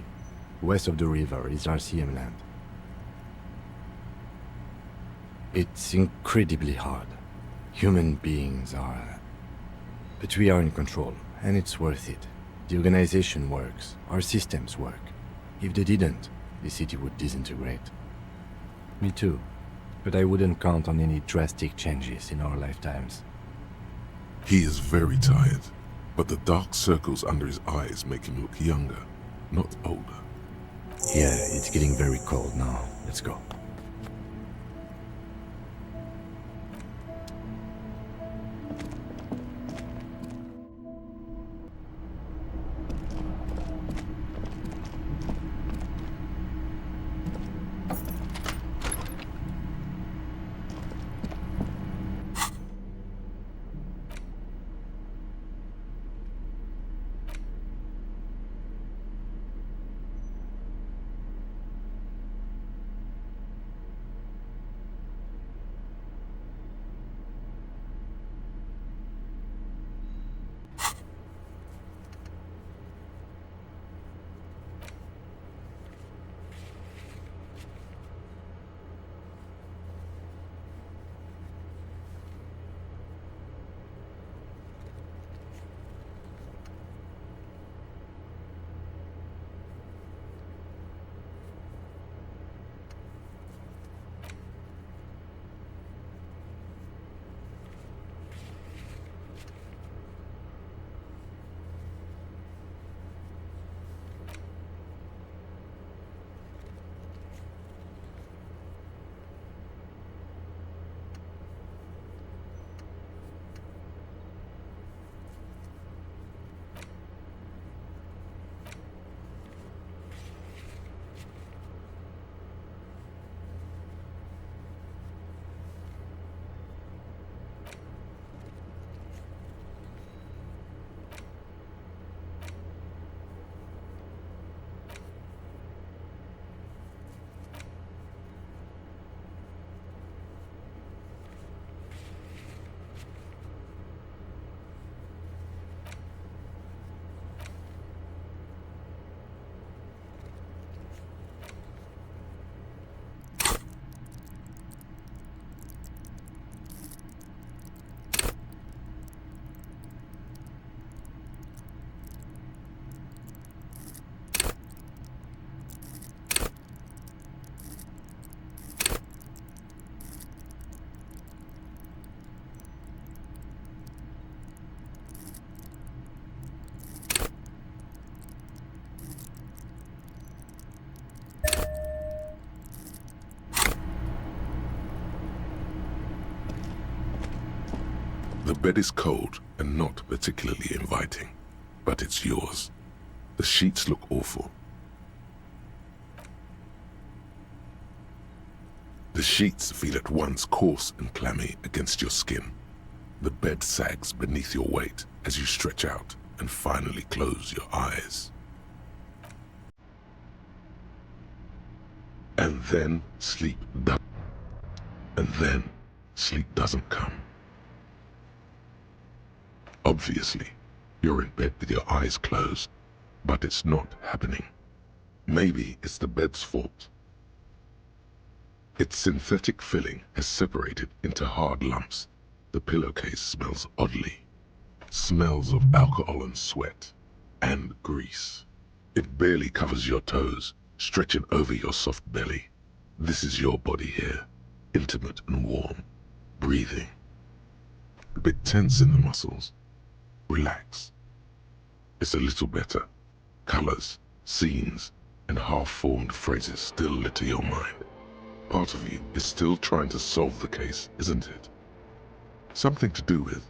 West of the river is RCM land. It's incredibly hard. Human beings are... But we are in control, and it's worth it. The organization works, our systems work. If they didn't, the city would disintegrate. Me too, but I wouldn't count on any drastic changes in our lifetimes. He is very tired, but the dark circles under his eyes make him look younger, not older. Yeah, it's getting very cold now. Let's go. The bed is cold and not particularly inviting, but it's yours. The sheets look awful. The sheets feel at once coarse and clammy against your skin. The bed sags beneath your weight as you stretch out and finally close your eyes. And then sleep doesn't come. Obviously, you're in bed with your eyes closed, but it's not happening. Maybe it's the bed's fault. Its synthetic filling has separated into hard lumps. The pillowcase smells oddly. Smells of alcohol and sweat, and grease. It barely covers your toes, stretching over your soft belly. This is your body here. intimate and warm. Breathing. A bit tense in the muscles. Relax. It's a little better. Colors, scenes, and half-formed phrases still litter your mind. Part of you is still trying to solve the case, isn't it? Something to do with,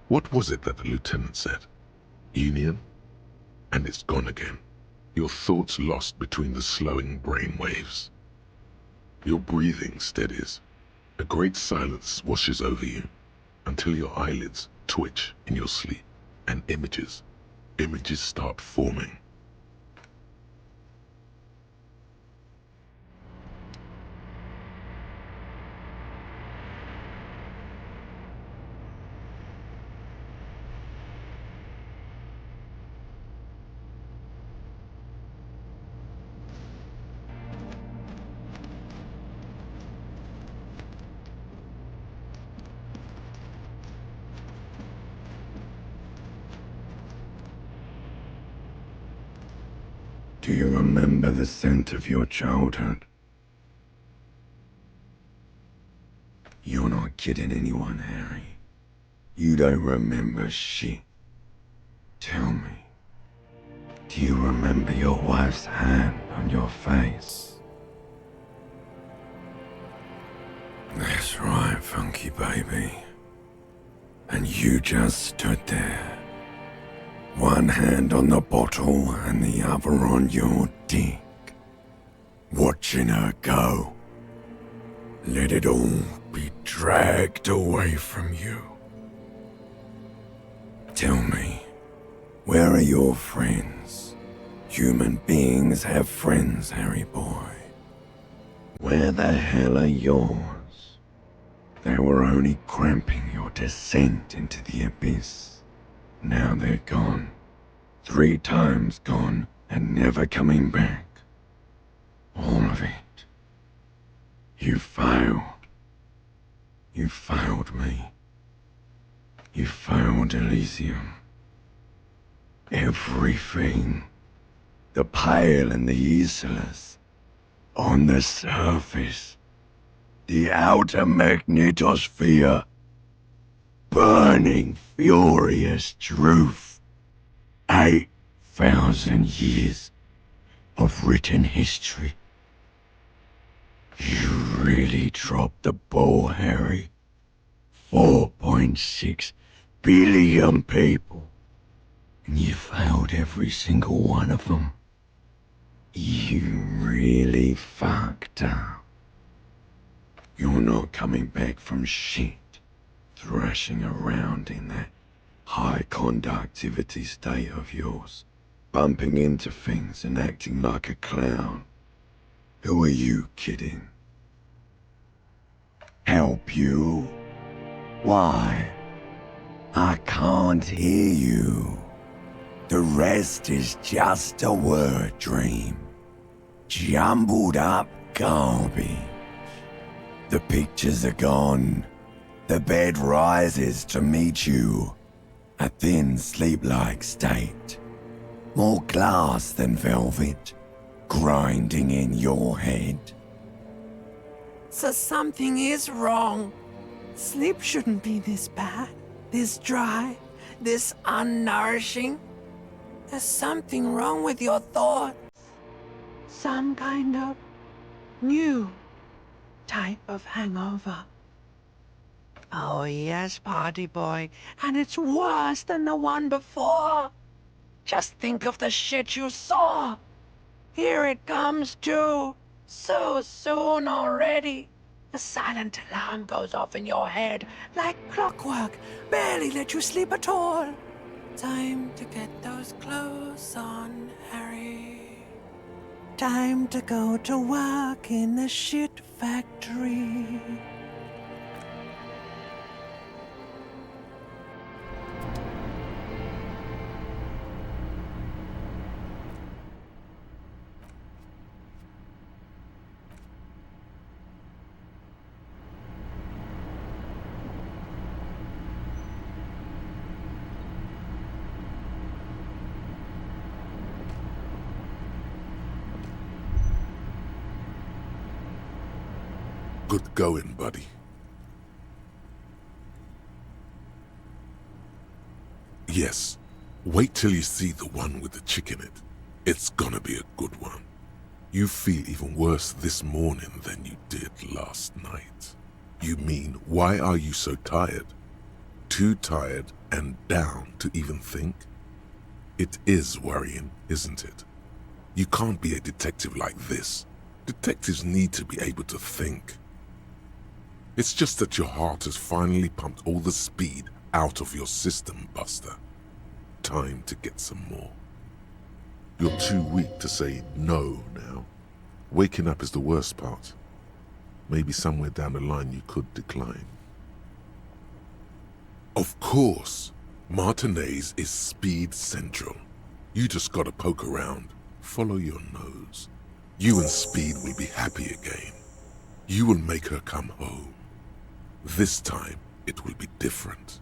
what was it that the lieutenant said? Union? And it's gone again. Your thoughts lost between the slowing brain waves. Your breathing steadies. A great silence washes over you until your eyelids twitch in your sleep, and images start forming. Do you remember the scent of your childhood? You're not kidding anyone, Harry. You don't remember shit. Tell me, do you remember your wife's hand on your face? That's right, funky baby. And you just stood there. One hand on the bottle and the other on your dick. Watching her go. Let it all be dragged away from you. Tell me, where are your friends? Human beings have friends, Harry boy. Where the hell are yours? They were only cramping your descent into the abyss. Now they're gone. 3 times gone and never coming back. All of it. You failed. You failed me. You failed Elysium. Everything. The pale and the useless. On the surface. The outer magnetosphere. Burning, furious truth. 8,000 years of written history. You really dropped the ball, Harry. 4.6 billion people. And you failed every single one of them. You really fucked up. You're not coming back from shit. Thrashing around in that high conductivity state of yours, bumping into things and acting like a clown. Who are you kidding? Help you? Why? I can't hear you. The rest is just a word dream. Jumbled up garbage. The pictures are gone. The bed rises to meet you. A thin, sleep-like state. More glass than velvet, grinding in your head. So something is wrong. Sleep shouldn't be this bad, this dry, this unnourishing. There's something wrong with your thoughts. Some kind of new type of hangover. Oh yes, party boy, and it's worse than the one before. Just think of the shit you saw. Here it comes too, so soon already. The silent alarm goes off in your head like clockwork, barely let you sleep at all. Time to get those clothes on, Harry. Time to go to work in the shit factory. Good going, buddy. Yes, wait till you see the one with the chick in it. It's gonna be a good one. You feel even worse this morning than you did last night. You mean, why are you so tired? Too tired and down to even think? It is worrying, isn't it? You can't be a detective like this. Detectives need to be able to think. It's just that your heart has finally pumped all the speed out of your system, Buster. Time to get some more. You're too weak to say no now. Waking up is the worst part. Maybe somewhere down the line you could decline. Of course, Martinez is speed central. You just gotta poke around, follow your nose. You and Speed will be happy again. You will make her come home. This time, it will be different.